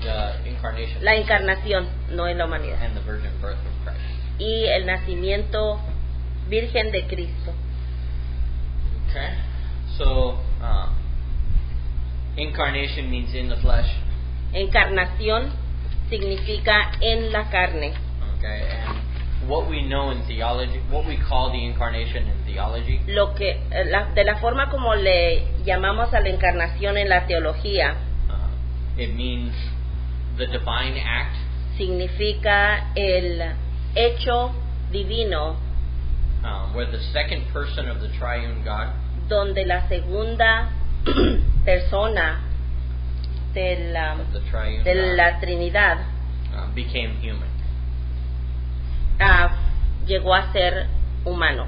the incarnation. La encarnación, no es la humanidad. And the virgin birth of Christ. Y el nacimiento virgen de Cristo. Okay. So, incarnation means in the flesh. Encarnación significa en la carne. Okay. And what we know in theology, what we call the incarnation in theology, Lo que de la forma como le llamamos a la encarnación en la teología, it means the divine act significa el hecho divino, where the second person of the triune God donde la segunda persona de of the triune de God la Trinidad became human. llegó a ser humano.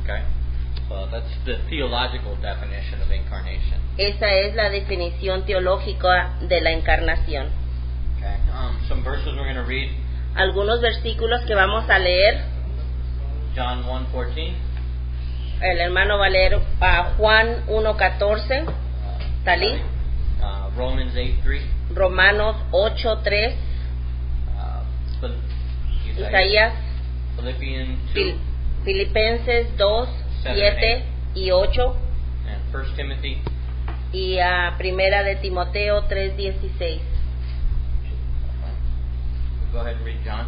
Okay. So that's the theological definition of incarnation. Esa es la definición teológica de la encarnación. Okay. Some verses we're going to read. Algunos versículos que vamos a leer. John 1:14. El hermano va a leer Juan 1:14. Talí. Romans 8:3. Romanos 8:3. Isaías. Philippians 2. Filipenses 2:7 y 8. And 1 Timothy. Y Primera de Timoteo 3:16. Go ahead and read John.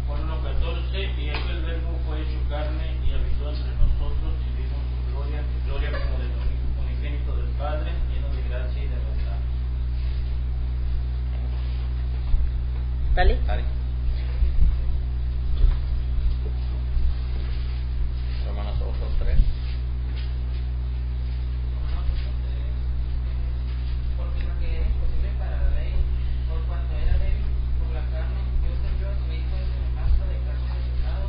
Juan 1:14, y el verbo fue hecho carne y habitó entre nosotros y vimos su gloria, gloria como del unigénito del Padre, lleno de gracia y de verdad. ¿Vale? Romanos 8:3. Porque lo que era imposible para la ley, por cuanto era débil por la carne, Dios envió a su Hijo en semejanza de carne de pecado,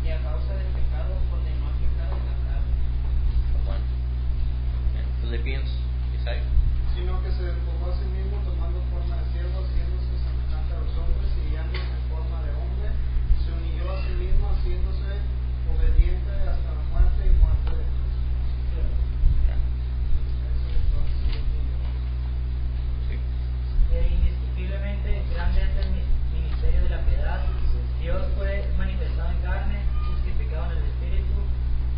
y a causa del pecado condenó al pecado en la carne. Bueno. And Philippians, Isaías. Sino que se despojó a sí mismo tomando forma de siervo, haciéndose semejante a los hombres y hallándose en forma de hombre, se humilló a sí mismo haciéndose obediente hasta la muerte y muerte de cruz. Sí. E indiscutiblemente grande es el ministerio de la piedad. Dios fue manifestado en carne, justificado en el Espíritu,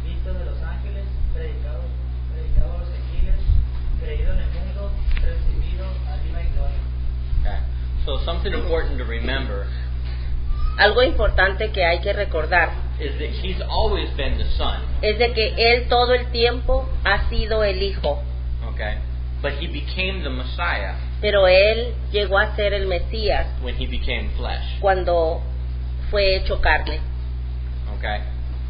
visto de los ángeles, predicado a los gentiles, creído en el mundo, recibido arriba en gloria. Okay. So something important to remember Algo importante que hay que recordar is that he's always been the Son. es de que Él todo el tiempo ha sido el Hijo, Okay. But he became the Messiah pero Él llegó a ser el Mesías when he became flesh. cuando fue hecho carne. Okay.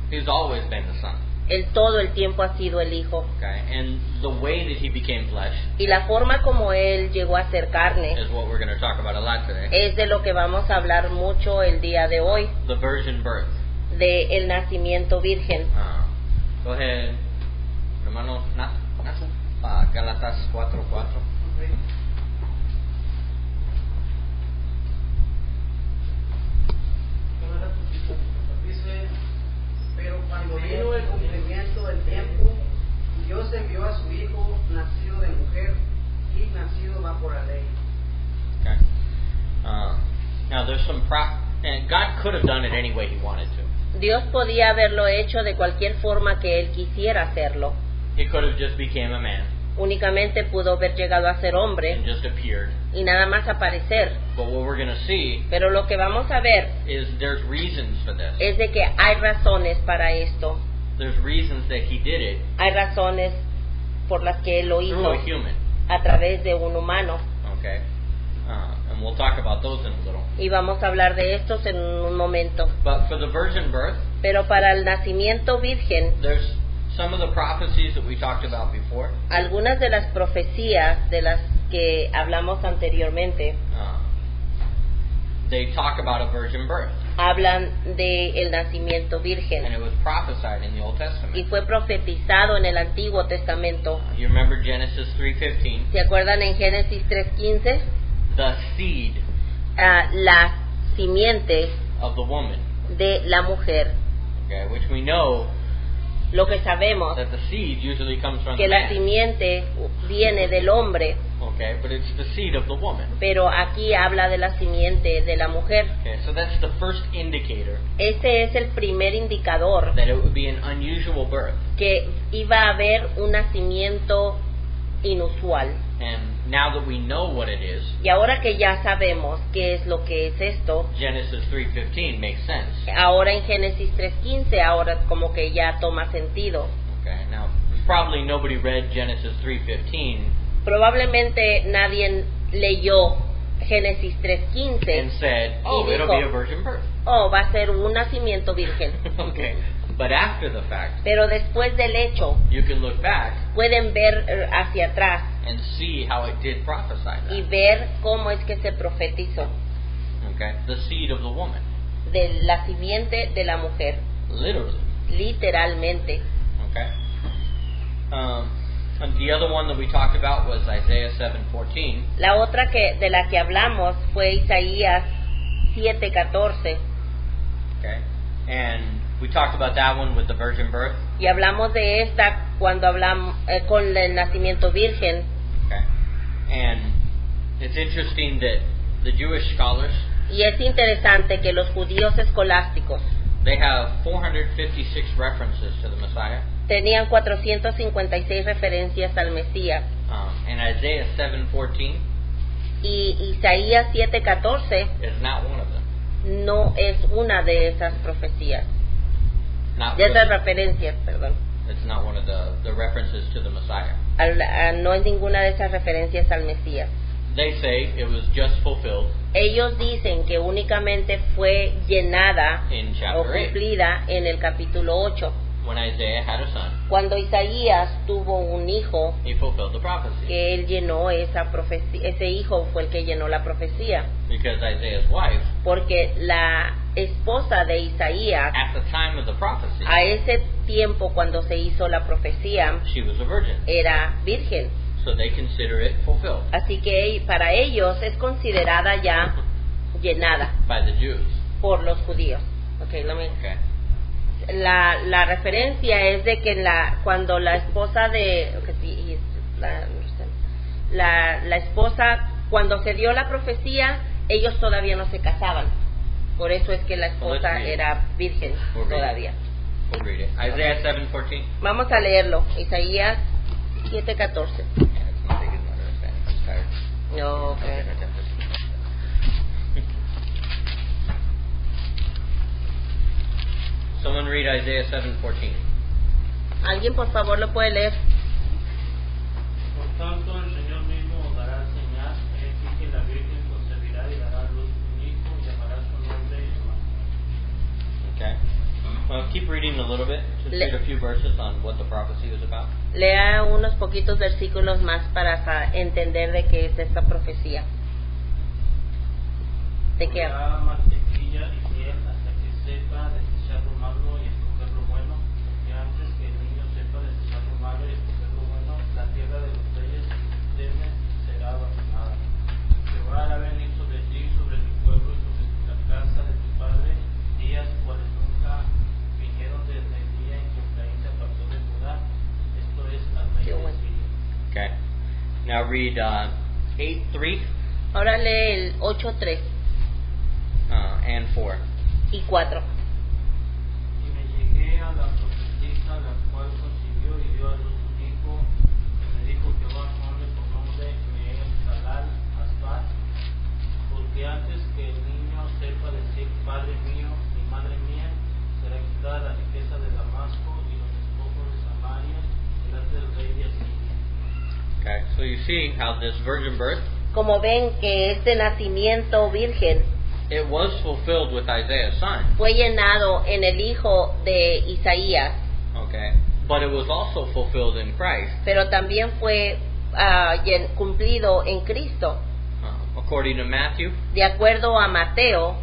He's always been the Son. Él todo el tiempo ha sido el Hijo. Okay. And the way that he became flesh Y la forma como Él llegó a ser carne is what we're going to talk about a lot today. es de lo que vamos a hablar mucho el día de hoy, The virgin birth. de el nacimiento virgen. Go ahead, hermano Nazo. Gálatas 4:4. Dice, pero cuando vino el cumplimiento del tiempo, Dios envió a su Hijo, nacido de mujer y nacido bajo la ley. Okay. Now there's some and God could have done it any way he wanted to. Dios podía haberlo hecho de cualquier forma que Él quisiera hacerlo. He could have just became a man Únicamente pudo haber llegado a ser hombre and just appeared. y nada más aparecer. But what we're going to see Pero lo que vamos a ver is there's reasons for this. es de que hay razones para esto. There's reasons that he did it Hay razones por las que Él lo through hizo a human. a través de un humano. Okay. And we'll talk about those in a little. Y vamos a hablar de estos en un momento. But for the virgin birth, Pero para el nacimiento virgen, there's some of the prophecies that we talked about before. algunas de las profecías de las que hablamos anteriormente They talk about a virgin birth. hablan de el nacimiento And virgen it was prophesied in the Old y Testament. fue profetizado en el Antiguo Testamento. You remember Genesis 3:15? ¿Se acuerdan en Génesis 3:15? The seed La simiente of the woman. de la mujer. Okay, which we know Lo que sabemos that the seed usually comes from que the la man. simiente viene del hombre, Okay, but it's the seed of the woman. pero aquí habla de la simiente de la mujer. Okay, so that's the first indicator Este es el primer indicador that it would be an unusual birth. que iba a haber un nacimiento inusual. And now that we know what it is, Y ahora que ya sabemos qué es lo que es esto, Genesis 3:15 makes sense. ahora en Génesis 3:15, ahora como que ya toma sentido. Okay, now probably nobody read Genesis 3:15 Probablemente nadie leyó Génesis and 3:15, said, "Oh, Y it'll dijo, be a virgin birth." oh, va a ser un nacimiento virgen. Okay, but after the fact, Pero después del hecho, you can look back pueden ver hacia atrás and see how it did prophesy y that. ver cómo es que se profetizó Okay, the seed of the woman, de la simiente de la mujer, literally. literalmente. Okay. And the other one that we talked about was Isaiah 7:14. La otra de la que hablamos fue Isaías 7:14 Okay, and we talked about that one with the virgin birth. y hablamos de esta cuando hablamos con el nacimiento virgen. Okay, and it's interesting that the Jewish scholars, Y es interesante que los judíos escolásticos they have 456 references to the Messiah, tenían 456 referencias al Mesías, and Isaiah 7:14 y Isaías 7:14 is not one of them. no es una de esas profecías, Not de esas really. referencias, perdón. It's not one of the references to the Messiah. No es ninguna de esas referencias al Mesías. They say it was just fulfilled Ellos dicen que únicamente fue llenada in o chapter 8 cumplida en el capítulo 8, when Isaiah had a son. cuando Isaías tuvo un hijo, He fulfilled the prophecy que él llenó esa profecía. Ese hijo fue el que llenó la profecía, because Isaiah's wife, porque la esposa de Isaías, at the time of the prophecy, a ese tiempo cuando se hizo la profecía, she was a virgin, era virgen. so they consider it fulfilled Así que para ellos es considerada ya llenada by the Jews. por los judíos. Okay, Okay. la referencia es de que cuando la esposa de la esposa, cuando se dio la profecía, ellos todavía no se casaban. Por eso es que la esposa era virgen todavía. We'll read it. Isaiah 7:14. Vamos a leerlo. Isaías 7:14. Yeah, it's not big as my understanding. I'm tired. No, okay. Someone read Isaiah 7:14. ¿Alguien por favor lo puede leer? Por tanto, el Señor mismo os dará señal, es decir, que la Virgen concebirá y dará a luz un hijo, llamará su nombre Emmanuel. Okay. Well, keep reading a little bit. Just read a few verses on what the prophecy was about. Lea unos poquitos versículos más para entender de qué es esta profecía. ¿De qué habla? Comerá mantequilla y miel hasta que sepa desechar lo malo y escoger lo bueno, porque antes que el niño sepa desechar lo malo y escoger lo bueno, la tierra de los reyes temes será abandonada. Jehová hará venir sobre ti, sobre tu pueblo y sobre la casa de tu padre, días cuales nunca vinieron desde el día en que Efraín se apartó de Judá, esto es al rey de Siria. Okay. Now read 8:3 Ahora lee el 8:3 and 4. y 4. Y me llegué a la profetisa, la cual concibió y dio a luz un hijo, y me dijo Jehová, ponle por nombre Meel-Halal Asbat, porque antes que el niño sepa decir Padre mío y Madre mía, será quitada la riqueza de Damasco y los despojos de Samaria delante del rey de Asiria. Okay. So you see how this virgin birth, Como ven que este nacimiento virgen it was fulfilled with Isaiah's son. fue llenado en el hijo de Isaías, Okay. But it was also fulfilled in Christ, pero también fue cumplido en Cristo, according to Matthew, de acuerdo a Mateo,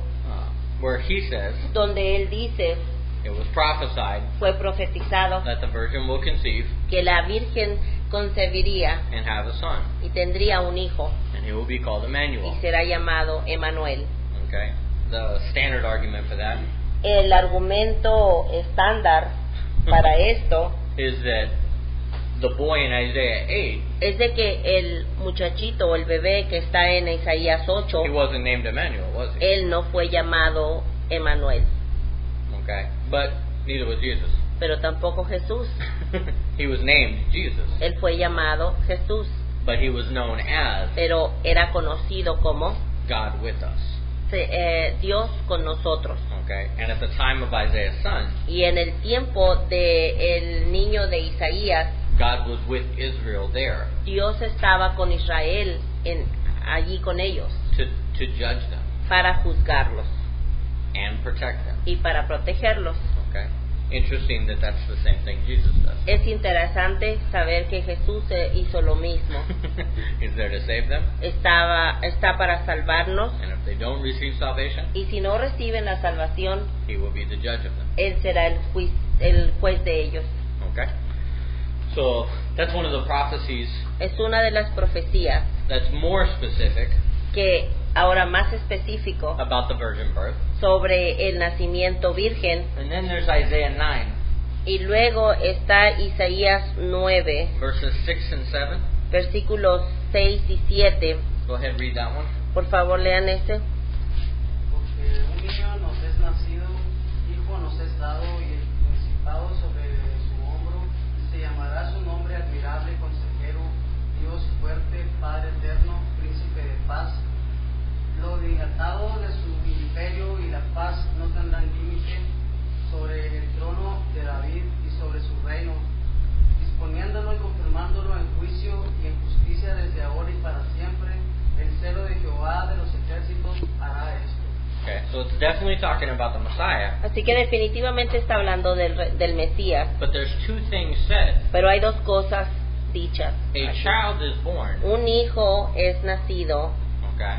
where he says donde él dice, it was prophesied fue profetizado that the virgin will conceive que la Virgen concebiría and have a son, y tendría un hijo and he will be called Emmanuel. y será llamado Emmanuel. Okay. The standard argument for that El argumento estándar para esto is that the boy in Isaiah 8, es de que el muchachito o el bebé que está en Isaías 8, he wasn't named Emmanuel, was he? él no fue llamado Emmanuel, Okay. But neither was Jesus. pero tampoco Jesús. He was named Jesus, Él fue llamado Jesús, but he was known as pero era conocido como God with us. Dios con nosotros. Okay. And at the time of Isaiah's son, Y en el tiempo de el niño de Isaías, God was with Israel there Dios estaba con Israel allí con ellos to judge them para juzgarlos and protect them. y para protegerlos. Okay. Interesting that that's the same thing Jesus does. Es interesante saber que Jesús hizo lo mismo. He's there to save them, Está para salvarnos, and if they don't receive salvation, y si no reciben la salvación, he will be the judge of them. Él será el juez de ellos. Okay. So that's one of the prophecies Es una de las profecías that's more specific que ahora más específico about the virgin birth. sobre el nacimiento virgen. And then there's Isaiah 9, Y luego está Isaías 9, verses 6 and 7. versículos 6 y 7. Go ahead, read that one. Por favor, lean este. Porque un niño nos es nacido, hijo nos es dado, y el principado sobre su hombro, y se llamará su nombre admirable, consejero, Dios fuerte, Padre eterno, príncipe de paz. Lo dilatado de su imperio y la paz no tendrán límite sobre el trono de David y sobre su reino, disponiéndolo y confirmándolo en juicio y en justicia desde ahora y para siempre. El celo de Jehová de los ejércitos hará esto. Okay, so it's definitely talking about the Messiah, Así que definitivamente está hablando del Mesías. but there's two things said. Pero hay dos cosas dichas. A child is born, Un hijo es nacido, okay,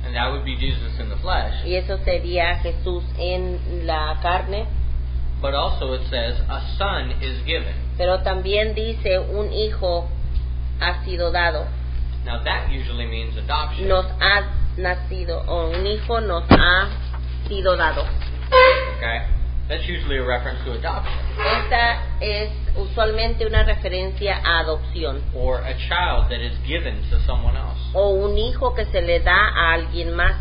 and that would be Jesus in the flesh, y eso sería Jesús en la carne. but also it says a son is given. Pero también dice un hijo ha sido dado. Now that usually means adoption. Nos ha nacido, o un hijo nos ha sido dado. Okay, that's usually a reference to adoption, Esta es usualmente una referencia a adopción, or a child that is given to someone else, o un hijo que se le da a alguien más,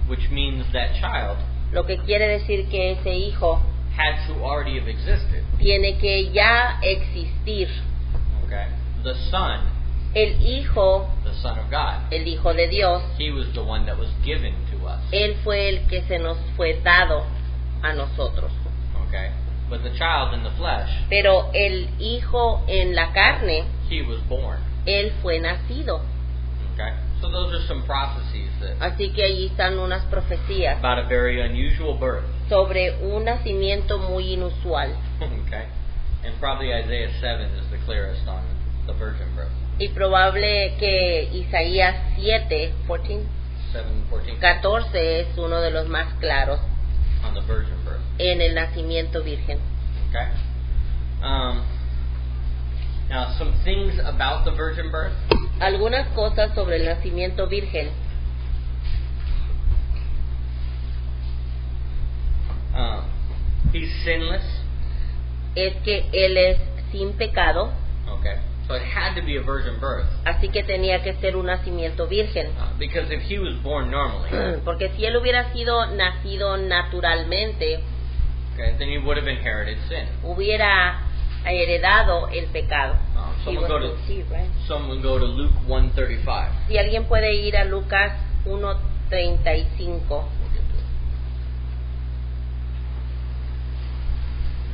which means that child lo que quiere decir que ese hijo had to already have existed. tiene que ya existir. Okay, the son, El hijo, the Son of God, el hijo de Dios, he was the one that was given to us. él fue el que se nos fue dado a nosotros. Okay, but the child in the flesh, Pero el hijo en la carne, he was born. él fue nacido. Okay, so those are some prophecies that Así que allí están unas profecías about a very unusual birth. sobre un nacimiento muy inusual. Okay, and probably Isaiah 7 is the clearest on the virgin birth. Y probable que Isaías 7:14 es uno de los más claros On the virgin birth. en el nacimiento virgen. Okay. Now, some things about the virgin birth. Algunas cosas sobre el nacimiento virgen. He's sinless. Es que él es sin pecado, Okay. So it had to be a virgin birth. así que tenía que ser un nacimiento virgen. Because if he was born normally, Porque si él hubiera sido nacido naturalmente, okay, then he would have inherited sin. hubiera heredado el pecado. He Someone was go to conceived, right? someone go to Luke 1:35. Si alguien puede ir a Lucas 1:35. We'll get to it.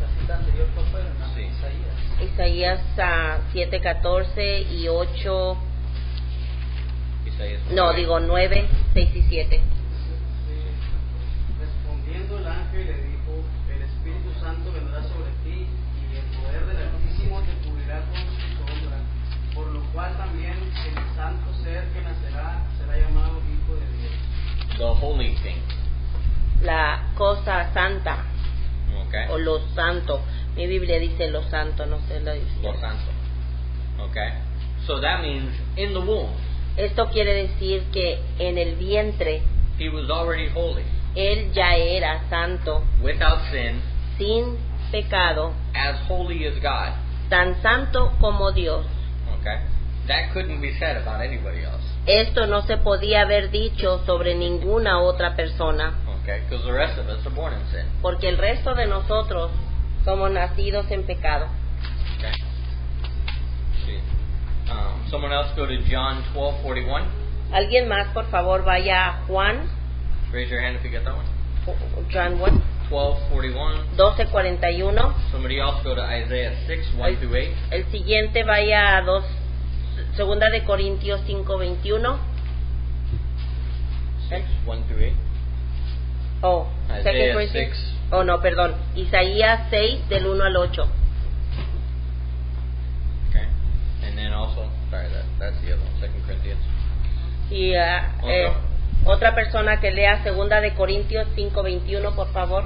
La cita anterior, ¿cuál fue? ¿No? Sí. Isaías. Isaías 7:14 y 8, Isaías no, 9. digo 9, 6 y 7. Respondiendo el ángel le dijo, el Espíritu Santo vendrá sobre ti y el poder del Altísimo te cubrirá con su sombra, por lo cual también el santo ser que nacerá será llamado Hijo de Dios. The holy thing. La cosa santa Okay. o lo santo. Mi Biblia dice lo santo, no sé lo dice. Lo santo. Okay. So that means in the womb, Esto quiere decir que en el vientre he was already holy, él ya era santo, without sin, sin pecado, as holy as God. tan santo como Dios. Okay? That couldn't be said about anybody else. Esto no se podía haber dicho sobre ninguna otra persona, Okay? Because the rest of us are born in sin. porque el resto de nosotros somos nacidos en pecado. Okay? See. Someone else go to John 12:41. ¿Alguien más, por favor, vaya a Juan, Raise your hand if you get that one. John 1, 12:41. 12:41. Somebody else go to Isaiah 6:1-8. El siguiente vaya a Segunda de Corintios 5:21. 6:1-8. Oh, Isaiah Second Corinthians. 6. Oh, no, perdón. Isaías 6 del 1 al 8. Okay. And then also, sorry, that's the other one, 2 Corinthians. Y otra persona que lea Segunda de Corintios 5:21, por favor.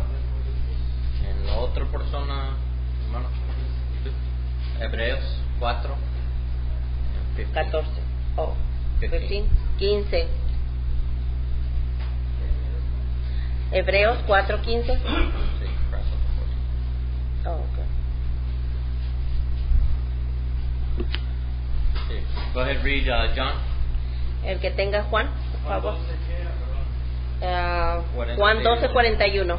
En la otra persona, hermano, Hebreos 4. 14. Oh, 15. 15. Hebreos 4:15. Sí, cross out the 14. Oh, okay. Sí. Go ahead, read John. El que tenga Juan, por favor. Entonces, Juan 12:41.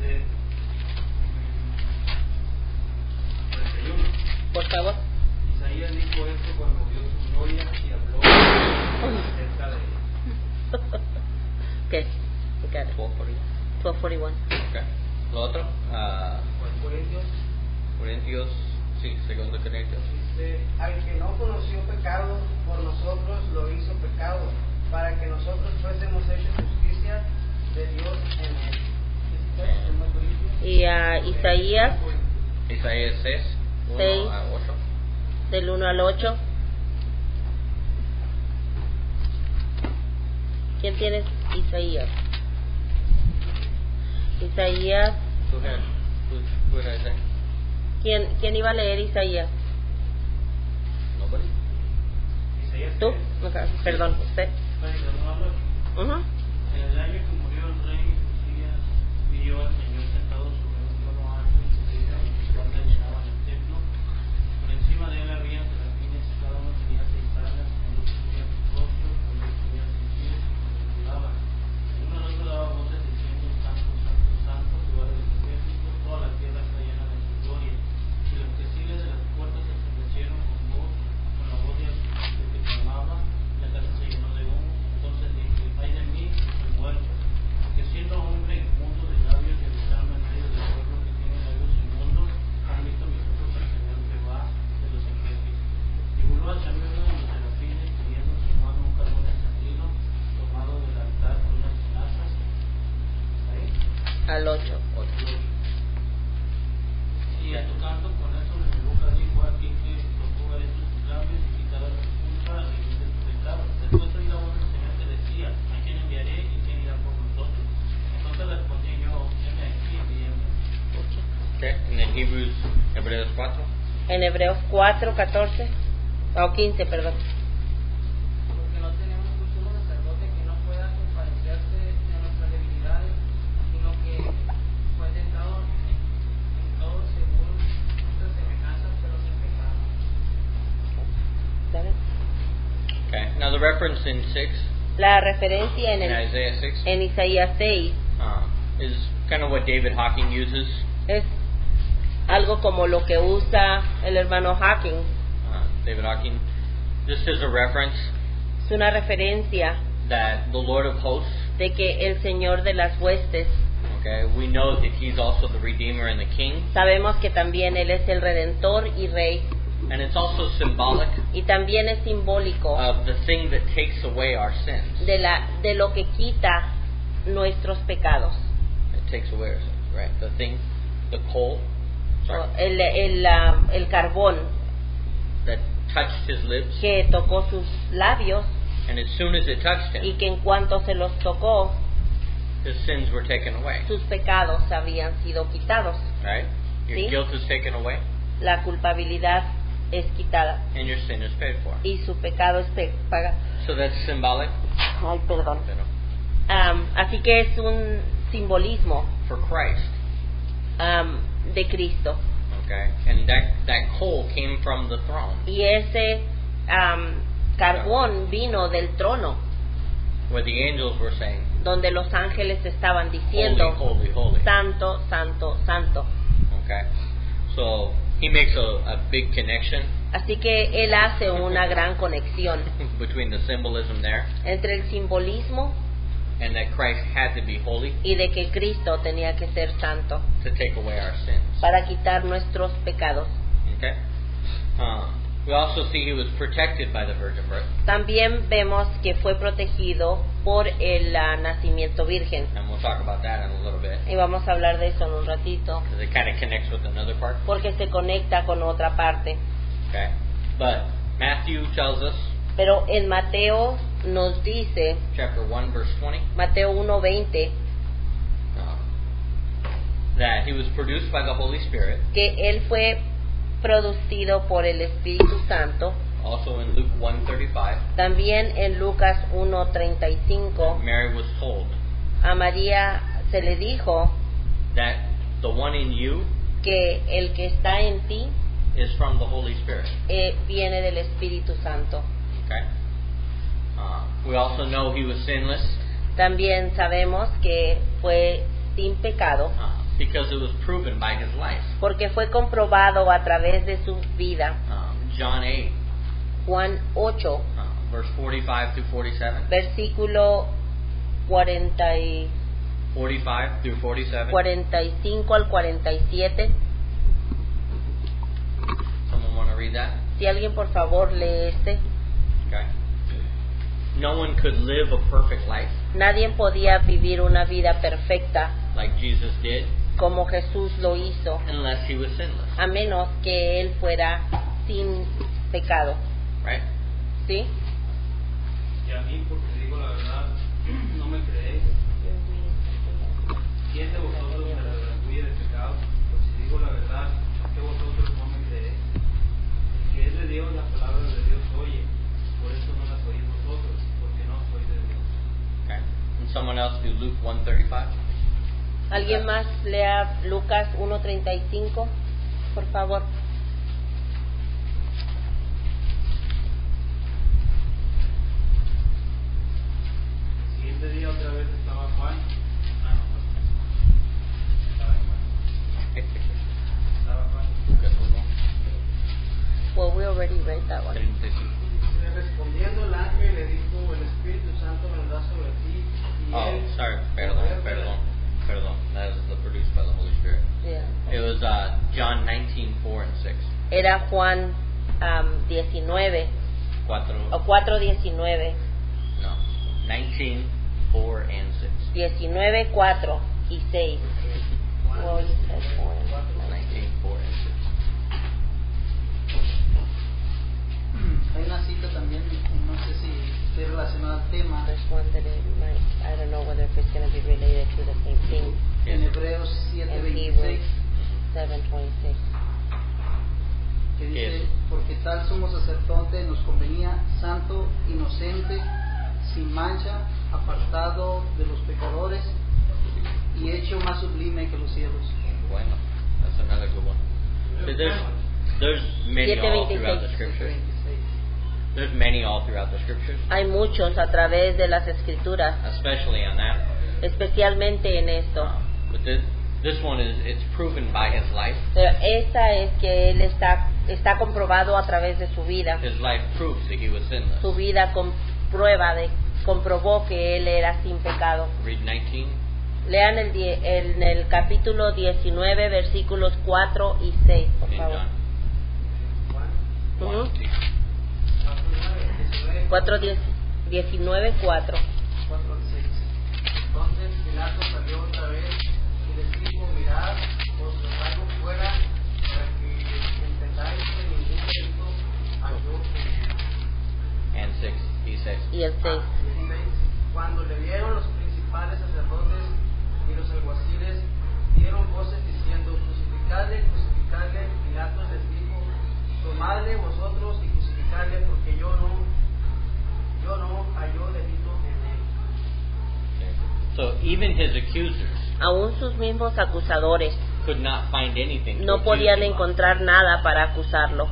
dice, 31. Por favor. Isaías dijo esto cuando vio su gloria y habló acerca de él. ¿Qué? Okay. 12:41. 12:41. Okay. Lo otro, Corintios Corintios, sí, 2 Corintios. Dice, al que no conoció pecado, por nosotros lo hizo pecado, para que nosotros fuésemos hechos justicia de Dios en él. Y a Isaías Isaías 6, 1 6. a 8. del 1 al 8. ¿Quién tiene Isaías? Isaías. Go ahead. Who did I say? ¿Quién iba a leer Isaías? Nobody? Isaías ¿Tú? 6, Okay, perdón, usted. del 1 al 8. Ujú. En el año que murió el rey Josías, vio al Señor sentado sobre un trono alto y subido, los cuales llenaban el templo. Por encima de él había serafines, cada uno tenía 6 alas, con luz cubría sus rostros, con luz cubría sus pies, y volaban. El uno al otro daba voces diciendo, Santo, Santo, Santo, Jehová de los ejércitos, toda la tierra está llena de su gloria. Y los que siguen de las puertas se estremecieron con la voz del que clamaba, la casa se llenó de humo. Entonces dije, ay de mí, soy muerto, porque siendo hombre inmundo de labios y habitando en medio del pueblo que tiene labios inmundos, han visto mis ojos al Señor Jehová de los ejércitos. Y voló hacia mí uno de los serafines, teniendo en su mano un carbón encendido, tomado del altar con unas tenazas. ¿Ahí? Al 8. Y tocando con eso de mi boca dijo a quien que tocó ver estos labios y quitaba la culpa y de tu pecado. Después oí la voz del Señor que decía, ¿a quién enviaré y quién irá por nosotros? Entonces respondí yo, heme aquí, envíame. Okay. And then Hebreos 4. En Hebreos 4:14. O 15, perdón. Porque no tenemos un sumo sacerdote que no pueda compadecerse de nuestras debilidades, sino que fue tentado en todo según nuestras semejanzas, pero sin pecado. ¿Sabes? Okay. Now the reference in 6, La referencia in Isaiah 6, en Isaías 6 is kind of what David Hawking uses. es algo como lo que usa el hermano Hawking. David Hawking, just as a reference Es una referencia that the Lord of hosts, de que el Señor de las huestes, okay, we know that He's also the Redeemer and the King, sabemos que también Él es el Redentor y Rey, and it's also symbolic y también es simbólico of the thing that takes away our sins. de lo que quita nuestros pecados. It takes away our sins, right? The thing, the coal, sorry, El carbón that touched His lips, que tocó sus labios and as soon as it touched y Him, que en cuanto se los tocó, His sins were taken away, sus pecados habían sido quitados. right? Your Sí. guilt is taken away, La culpabilidad es quitada and your sin is paid for. y su pecado es pagado. So that's symbolic, Ay, perdón. you know, Así que es un simbolismo for Christ de Cristo. Okay, and that coal came from the throne, Y ese carbón vino del trono, where the angels were saying, donde los ángeles estaban diciendo, "Holy, holy, holy." Santo, Santo, Santo. Okay, so he makes a big connection Así que él hace una gran conexión between the symbolism there entre el simbolismo and that Christ had to be holy y de que Cristo tenía que ser santo to take away our sins. para quitar nuestros pecados. Okay, we also see he was protected by the virgin birth, También vemos que fue protegido por el nacimiento virgen. and we'll talk about that in a little bit Y vamos a hablar de eso en un ratito, because it kind of connects with another part. porque se conecta con otra parte. Okay, but Matthew tells us, Pero en Mateo nos dice, chapter 1, verse 20, Mateo 1:20, that he was produced by the Holy Spirit. que él fue producido por el Espíritu Santo. Also in Luke 1:35, También en Lucas 1:35 Mary was told a María se le dijo that the one in you que el que está en ti is from the Holy Spirit. viene del Espíritu Santo. Okay. We also know he was sinless También sabemos que fue sin pecado because it was proven by his life. porque fue comprobado a través de su vida. John 8, Juan 8, verse 45 through 47. versículo 45 45 through 47. al 47. Someone want to read that? Si alguien por favor lee este. Okay. No one could live a perfect life Nadie podía vivir una vida perfecta like Jesus did como Jesús lo hizo, unless he was sinless. a menos que él fuera sin pecado. Right? ¿Sí? Y a mí, porque digo la verdad, no me creéis. ¿Quién de vosotros me redarguye de pecado? Pues si digo la verdad, ¿por qué vosotros no me creéis? El que es de Dios, las palabras de Dios oye. Por eso no las oís vosotros, porque no sois de Dios. Okay. And someone else do Luke 1:35. ¿Alguien más lea Lucas 1:35, por favor? El siguiente día otra vez estaba Juan. Estaba Juan. Estaba Juan. Lucas 1, Well, we already read that one. 35. Respondiendo el ángel le dijo, el Espíritu Santo vendrá sobre ti y Oh, él... sorry. Perdón. That is produced by the Holy Spirit. Yeah. It was John 19:4 and 6. Era Juan 19 o 4:19, No. 19:4 and 6. 19, 4 y 6. Well, you said 4 and 19:4 and 6. Hay una cita también, no sé si esté relacionada al tema, There's one that it might, I don't know whether if it's going to be related to the same thing. en Hebreos In 7:26, Hebrews 7:26. que dice, Yes. porque tal sumo sacerdote nos convenía santo, inocente, sin mancha, apartado de los pecadores y hecho más sublime que los cielos. Bueno, that's another good one. So there's many all throughout the 7:26. scriptures. There's many all throughout the scriptures, Hay muchos a través de las escrituras, especially on that. especialmente en esto. But this one it's proven by his life. Pero esta es que él está comprobado a través de su vida. His life proves that he was sinless. Su vida comprobó que él era sin pecado. Read 19. Lean en el capítulo 19, versículos 4 y 6, por in favor. John. Ujú. 19, 4. 4 al 6. Entonces Pilato salió otra vez y les dijo, mirad, os lo traigo fuera para que entendáis que ningún delito halló en él. And 6. He says. Y el 6. 16. Cuando le vieron los principales sacerdotes y los alguaciles, dieron voces diciendo, crucificadle, crucificadle. Pilato les dijo, tomadle vosotros y crucificadle, porque yo no halló delito en él. Okay. So even his accusers Aún sus mismos acusadores could not find anything to no accuse podían him of. encontrar nada para acusarlo.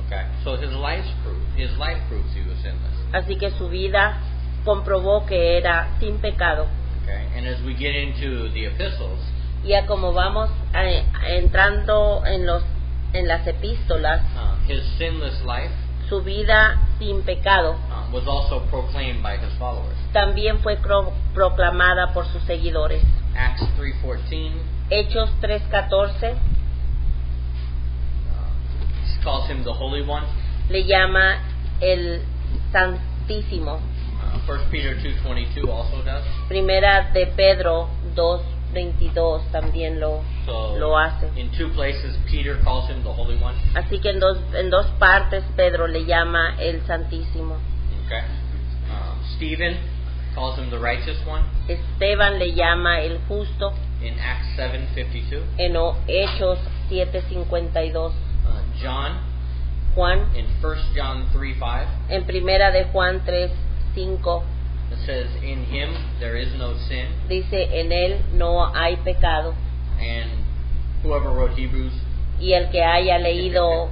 Okay, so his life proves he was sinless. Así que su vida comprobó que era sin pecado. Okay, and as we get into the epistles, Ya como vamos entrando en las epístolas, his sinless life su vida sin pecado was also proclaimed by his followers. también fue proclamada por sus seguidores. Acts 3:14 Hechos 3:14 calls him the Holy One. le llama el Santísimo. 1 Peter 2:22 also does. Primera de Pedro 2:22 también lo hace. In two places, Peter calls him the Holy One. Así que en dos partes Pedro le llama el Santísimo. Okay. Stephen calls him the Righteous One Esteban le llama el Justo in Acts 7:52. en Hechos 7:52. John Juan in 1 John 3:5. en Primera de Juan 3:5 It says, "In him there is no sin." dice, en él no hay pecado. And whoever wrote Hebrews Y el que haya leído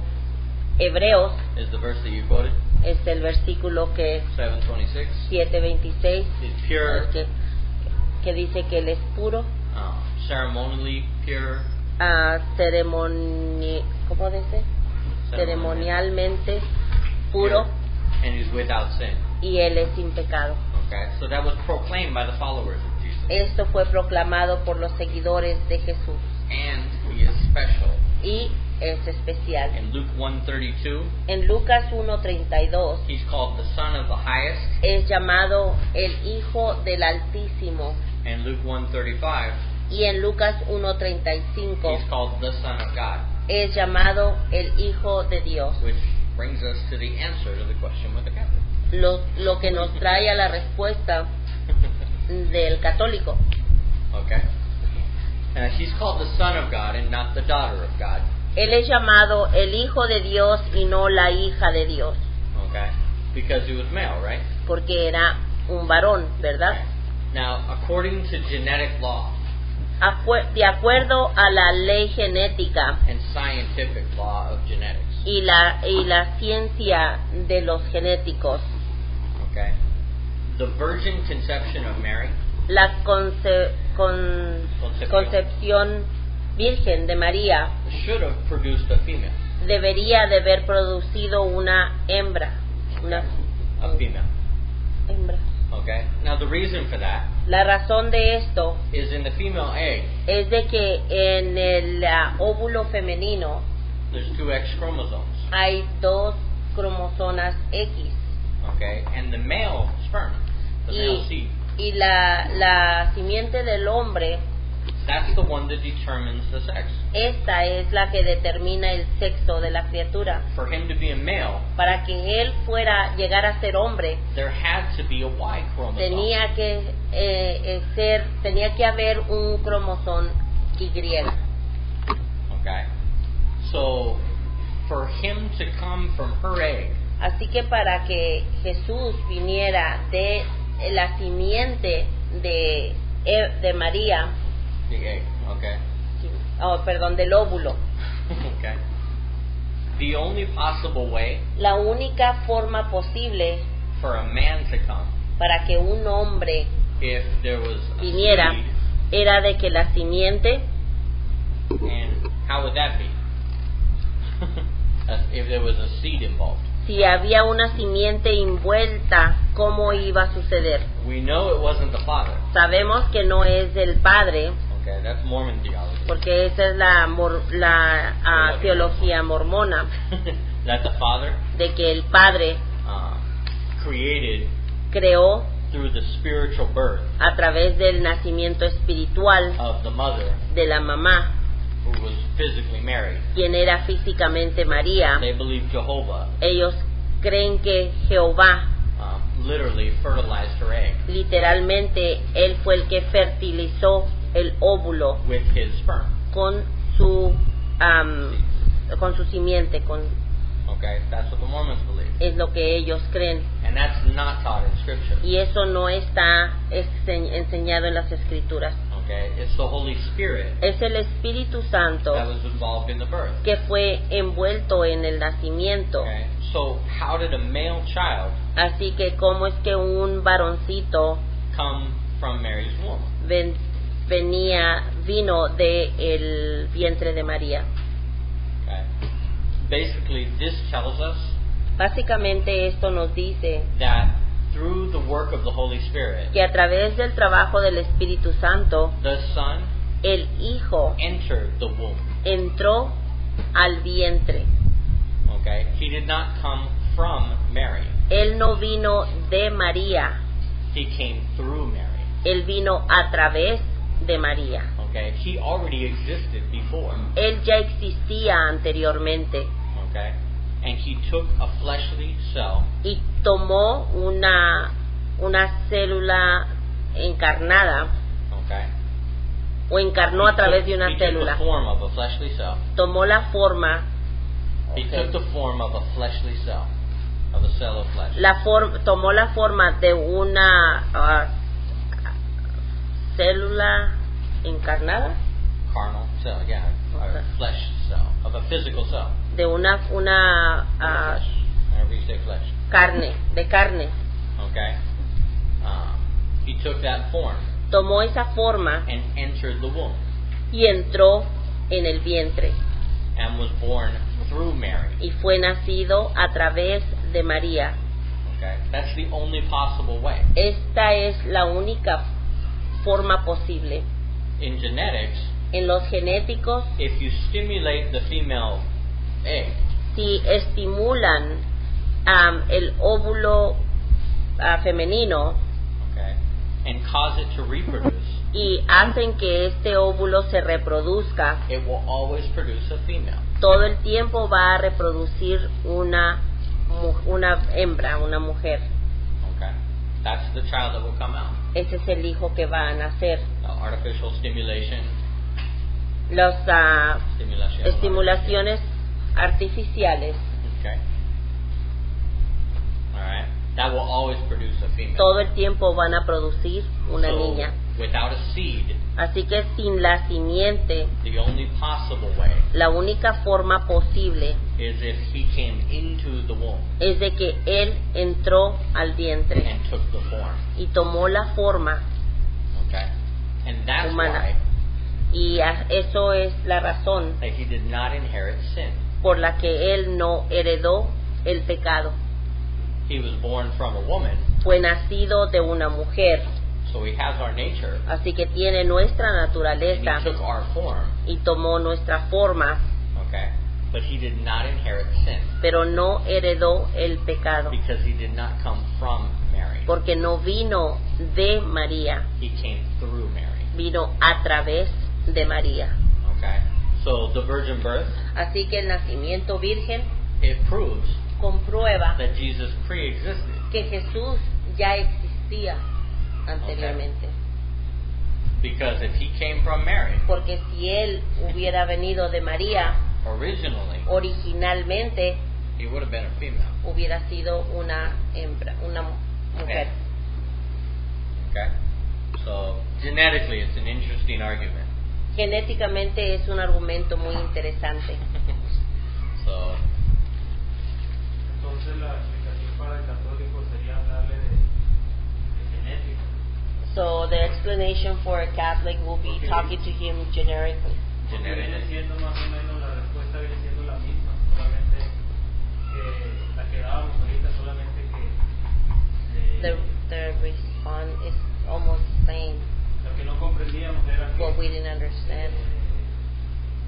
Hebreos, is the verse that you quoted, es el versículo que 7:26. 7:26, Is pure, que dice que él es puro, ceremonially pure, ¿cómo dice? Ceremonialmente puro, and is without sin. y él es sin pecado. Okay, so that was proclaimed by the followers of Jesus, Esto fue proclamado por los seguidores de Jesús and he is special. y es especial. In Luke 1:32, En Lucas 1:32 he's called the Son of the Highest. es llamado el Hijo del Altísimo, And Luke 1:35, y en Lucas 1:35 he's called the Son of God, es llamado el Hijo de Dios. which brings us to the answer to the question with the Catholic. Lo que nos trae a la respuesta del católico. Okay. He's called the Son of God and not the daughter of God. Él es llamado el Hijo de Dios y no la hija de Dios, Okay. Because he was male, right? porque era un varón, ¿verdad? Now, according to genetic law De acuerdo a la ley genética and scientific law of genetics, y la ciencia de los genéticos, okay, the virgin conception of Mary la concepción virgen de María should have produced a female. debería de haber producido una hembra. A female. Hembra. Okay. Now, the reason for that La razón de esto is in the female egg, es de que en el óvulo femenino there's 2 X chromosomes. hay 2 cromosomas X, Okay. And the male sperm, the male seed, y la simiente del hombre, that's the one that determines the sex. esta es la que determina el sexo de la criatura. For him to be a male, Para que él llegar a ser hombre, there had to be a Y chromosome. tenía que haber un cromosoma Y. Okay. So, for him to come from her egg, Así que para que Jesús viniera de la simiente de María, the egg, okay. del óvulo, Okay. The only possible way la única forma posible for a man to come, para que un hombre if there was a viniera, seed, era de que la simiente, and how would that be? If there was a seed involved. si había una simiente envuelta, ¿cómo iba a suceder? We know it wasn't the father. Sabemos que no es del padre, Okay, that's Mormon theology. porque esa es la teología mormona, That the father de que el padre created creó through the spiritual birth a través del nacimiento espiritual of the mother de la mamá, who was physically married. quien era físicamente María. They believe Jehovah Ellos creen que Jehová, literally fertilized her egg literalmente, él fue el que fertilizó el óvulo with his sperm. con su simiente, Okay, that's what the Mormons believe. es lo que ellos creen, And that's not taught in Scripture. y eso no está enseñado en las escrituras. Okay, it's the Holy Spirit Es el Espíritu Santo that was involved in the birth. que fue envuelto en el nacimiento. Okay, so how did a male child Así que cómo es que un varoncito come from Mary's womb? vino de el vientre de María. Okay, basically, this tells us Básicamente esto nos dice that through the work of the Holy Spirit, que a través del trabajo del Espíritu Santo, the Son el Hijo entered the womb. entró al vientre. Okay, he did not come from Mary. Él no vino de María, He came through Mary. él vino a través de María. Okay, he already existed before. Él ya existía anteriormente Okay, and he took a fleshly cell y tomó una célula encarnada, okay, o encarnó a través de una he took célula. the form of a fleshly cell. Tomó la forma, He took the form of a fleshly cell, of a cell of flesh. tomó la forma de una célula encarnada, Carnal cell, yeah, Okay. a flesh cell, of a physical cell. de una Flesh, whenever you say flesh. de carne. Okay, he took that form Tomó esa forma and entered the womb y entró en el vientre and was born through Mary. y fue nacido a través de María. Okay, that's the only possible way. Esta es la única forma posible. In genetics, En los genéticos, if you stimulate the female egg, si estimulan el óvulo femenino okay, and cause it to reproduce, y hacen que este óvulo se reproduzca, it will always produce a female. todo el tiempo va a reproducir una hembra, una mujer. Okay, that's the child that will come out. Ese es el hijo que va a nacer. Artificial stimulation, Las stimulation. estimulaciones artificiales, Okay. All right. That will always produce a female. todo el tiempo van a producir una So, niña. without a seed, Así que sin la simiente, the only possible way la única forma posible is if he came into the womb es de que él entró al vientre and took the form. y tomó la forma, Okay. And that's Humana. why y eso es la razón that he did not inherit sin. por la que él no heredó el pecado. He was born from a woman, Fue nacido de una mujer, so he has our nature, así que tiene nuestra and naturaleza he took our form, y tomó nuestra forma, okay? But he did not inherit sin pero no heredó el pecado, because he did not come from Mary. porque no vino de María, He came through Mary, vino a través de María. okay? So the virgin birth, Así que el nacimiento virgen it proves comprueba that Jesus pre-existed. que Jesús ya existía anteriormente. Because if he came from Mary, Porque si él hubiera venido de María, originally, originalmente he would have been a female. hubiera sido una hembra, una mujer. Okay? So, genetically, it's an interesting argument. Genéticamente es un argumento muy interesante. So, Entonces la explicación para el católico sería hablarle de genética. So the explanation for a Catholic will be talking to him generically. Porque viene genetically. siendo más o menos la respuesta viene siendo la misma, solamente que la que dábamos ahorita, solamente que The response is almost the same. lo que no comprendíamos era que What we didn't understand.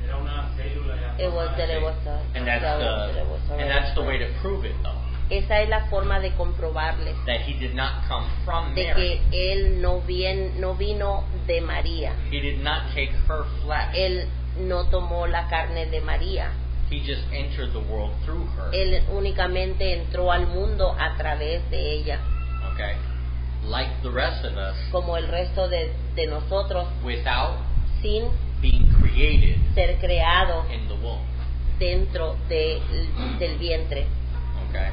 era una célula ya It was that it was a And that's that it was the way to prove it, though. Esa es la forma de comprobarles That he did not come from de Mary. que él no vino de María. He did not take her flesh. Él no tomó la carne de María. He just entered the world through her. Él únicamente entró al mundo a través de ella, Okay? Like the rest of us, como el resto de nosotros, without sin being created ser creado in the womb. dentro del vientre. Okay?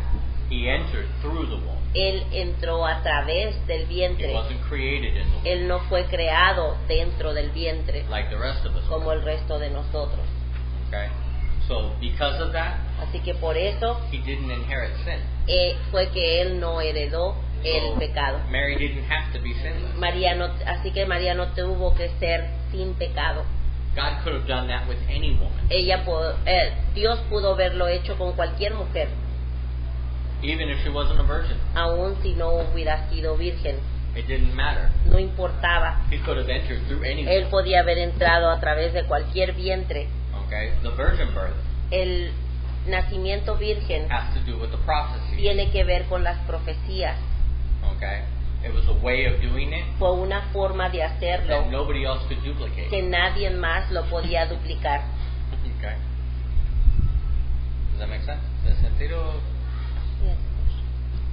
He entered through the womb. Él entró a través del He vientre. wasn't created in the womb Él no fue creado dentro del vientre like the rest of us. como el resto de nosotros. Okay? So because of that, Así que por eso he didn't inherit sin. fue que él no heredó el So, pecado. Mary didn't have to be sinless. Así que María no tuvo que ser sin pecado. God could have done that with any woman, Dios pudo haberlo hecho con cualquier mujer, even if she wasn't a virgin. aun si no hubiera sido virgen. It didn't matter. No importaba. He could have entered through any Él woman. podía haber entrado a través de cualquier vientre. Okay? The virgin birth El nacimiento virgen has to do with the prophecy. tiene que ver con las profecías. Okay? It was a way of doing it Fue una forma de hacerlo that nobody else could duplicate. que nadie más lo podía duplicar. Okay? Does that make sense? ¿Tiene sentido?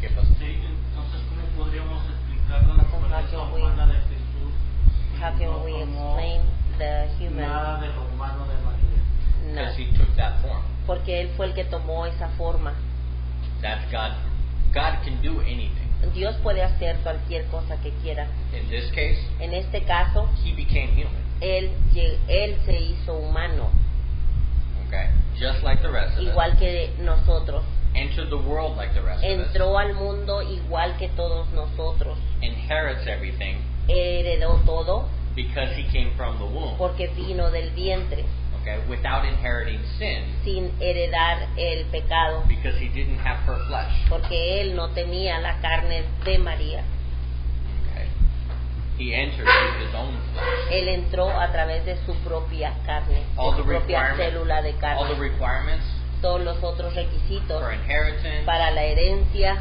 ¿Qué pasó? Sí, entonces, ¿cómo podríamos explicar la naturaleza humana de Jesús? How No can we como explain the human? nada de lo humano de María. No, Because he took that form. porque él fue el que tomó esa forma. That's God. God can do anything. Dios puede hacer cualquier cosa que quiera. In this case, En este caso, he became human. él se hizo humano, Okay? Just like the rest of igual us. que nosotros. Entered the world like the rest of us. Entró al mundo igual que todos nosotros. Inherits everything Heredó todo because he came from the womb. porque vino del vientre, Okay? Without inheriting sin sin heredar el pecado, because he didn't have her flesh. porque él no tenía la carne de María. Okay? He entered through his own flesh. Él entró a través de su propia carne, All de the su propia requirements, célula de all the carne. requirements Todos los otros requisitos for inheritance, para la herencia,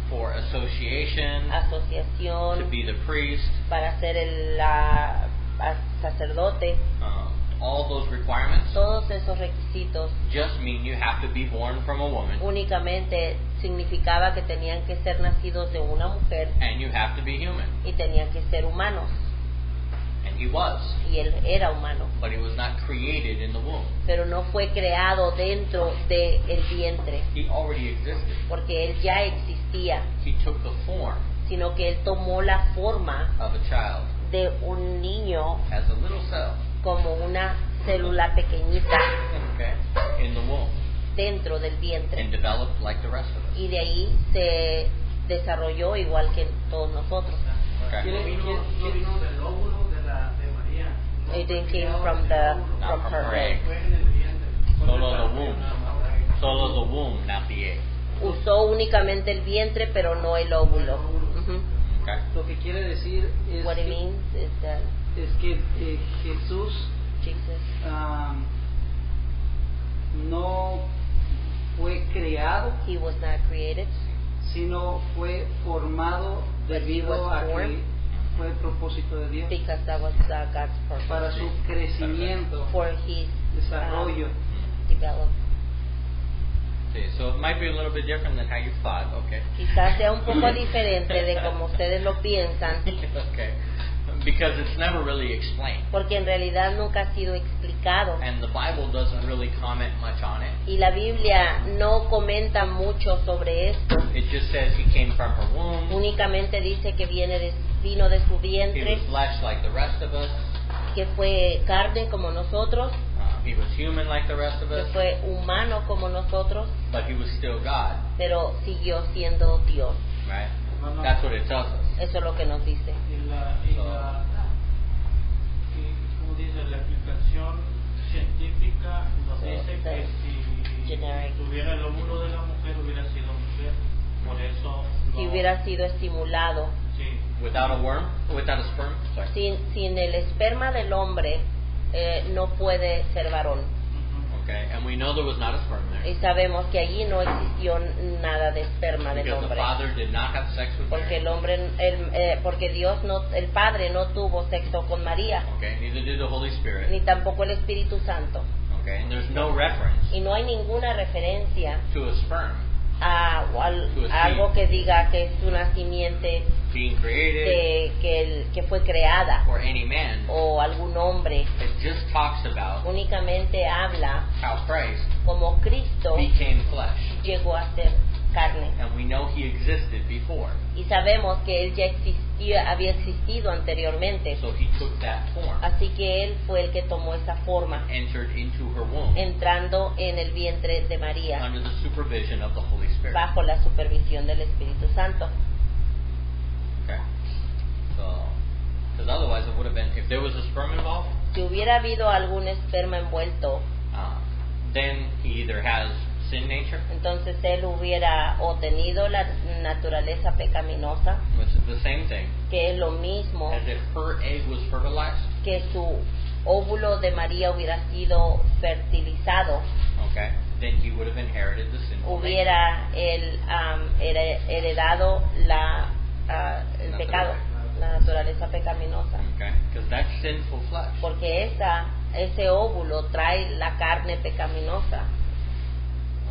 for association, to asociación, be the priest, para ser el sacerdote, all those requirements todos esos requisitos just mean you have to be born from a woman únicamente significaba que tenían que ser nacidos de una mujer and you have to be human. y tenían que ser humanos, And he was, y él era humano, but he was not created in the womb. pero no fue creado dentro del vientre, He already existed. porque él ya existía, He took the form sino que él tomó la forma of a child de un niño as a little cell, como una célula pequeñita okay, in the womb dentro del vientre, and developed like the rest of us. y de ahí se desarrolló igual que todos nosotros. Okay? No vino del óvulo de María. No It fue came criado from en el the- óvulo. from Not her from her egg. egg. Fue en el vientre. Solo the womb. Solo the womb, not the egg. Usó únicamente el vientre, pero no el óvulo. Ujú. Okay? Lo que quiere decir es What it que, means is that Jesús Jesus no fue creado, he was not created, sino fue formado But he debido was a que formed. fue el propósito de Dios because that was God's purpose para su crecimiento, for his desarrollo. development. See, so it might be a little bit different than how you thought. Okay. Quizás sea un poco diferente de como ustedes lo piensan, Okay. Because it's never really explained. porque en realidad nunca ha sido explicado. And the Bible doesn't really comment much on it. Y la Biblia no comenta mucho sobre esto. It just says he came from her womb. Únicamente dice que vino de su He vientre, was flesh like the rest of us. que fue carne como nosotros, He was human like the rest of que us. fue humano como nosotros, But he was still God. pero siguió siendo Dios. Right? Hermano, That's what it tells us. Eso es lo que nos dice. Como dice, la explicación científica nos dice que si Generic. tuviera el óvulo de la mujer hubiera sido mujer. Por eso Si no- hubiera sido estimulado, sí. Without a worm? Without a sperm? Sorry. sin el esperma del hombre, no puede ser varón. Ujú. Okay. And we know there was not a sperm there. Y sabemos que allí no existió nada de esperma del Because the hombre, father did not have sex with porque Mary. porque Dios no, el Padre no tuvo sexo con María, Okay. Neither did the Holy Spirit. ni tampoco el Espíritu Santo, Okay. And there's no reference y no hay ninguna referencia to a sperm a algo que diga que es una simiente being created que fue creada, or any man. o algún hombre. It just talks about Únicamente habla how Christ como Cristo became flesh. llegó a ser carne. And we know he existed before. Y sabemos que él ya había existido anteriormente. So he took that form, Así que él fue el que tomó esa forma, entered into her womb entrando en el vientre de María under the supervision of the Holy Spirit. bajo la supervisión del Espíritu Santo. Okay? So, because otherwise it would have been, if there was a sperm involved, Si hubiera habido algún esperma envuelto, then he either has sin nature, entonces él hubiera o tenido la naturaleza pecaminosa, which is the same thing, que es lo mismo as if her egg was fertilized, que su óvulo de María hubiera sido fertilizado, okay, then he would have inherited the sinful nature. hubiera él heredado el pecado, la naturaleza pecaminosa, Okay? Because that's sinful flesh. porque ese óvulo trae la carne pecaminosa.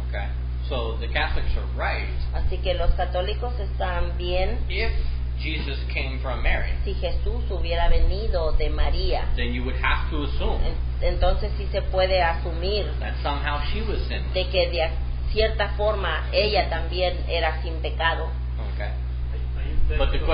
Okay? So the Catholics are right. Así que los católicos están bien. If Jesus came from Mary, Si Jesús hubiera venido de María, then you would have to assume entonces sí se puede asumir that somehow she was sinless. de que de cierta forma ella también era sin pecado. Okay? Hay un But the texto-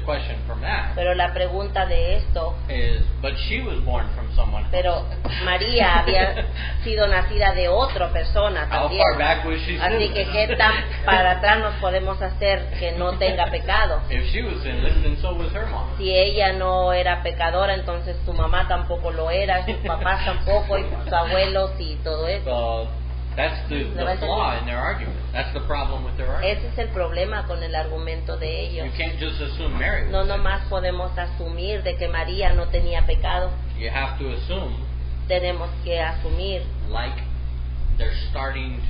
question from that Pero la pregunta de esto, is, but she was born from someone else. pero María había sido nacida de otra persona How también. far back was she Así que sinless? qué tan para atrás nos podemos hacer que no tenga pecado. If she was sinless, then so was her mom. Si ella no era pecadora, entonces su mamá tampoco lo era, sus papás tampoco, y sus abuelos y todo eso. So that's the flaw in their argument. That's the problem with their argument. Ese es el problema con el argumento de ellos. You can't just assume Mary was No sinless. nomás podemos asumir de que María no tenía pecado. You have to assume, Tenemos que asumir like they're starting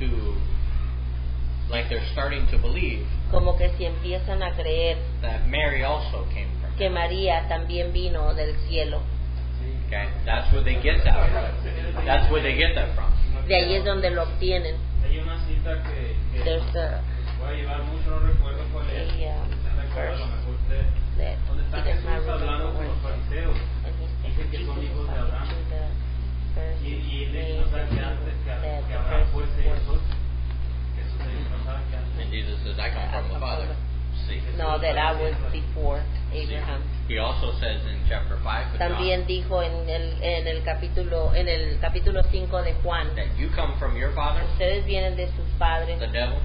to believe como que si empiezan a creer that Mary also came from. que María también vino del cielo. Okay, that's where they get that from. That's where they get that from. De ahí es donde lo obtienen. Hay una cita que There's voy a llevar mucho, no recuerdo cuál es. a No recuerdo, a lo mejor usted. that Donde está he does not Jesús hablando remember con where los it says. fariseos. And he Dice said, que Jesus son hijos was de talking Abraham. to the Y él Pharisees, no sabe que antes que that the Abraham fuese Pharisees Jesús. Jesús no sabe que antes. And Jesus says, I come from the Father. See. no, that I was before Abraham. He also says in chapter 5 of También John dijo en el capítulo 5 de Juan, that you come from your father, ustedes vienen de sus padres, the devil.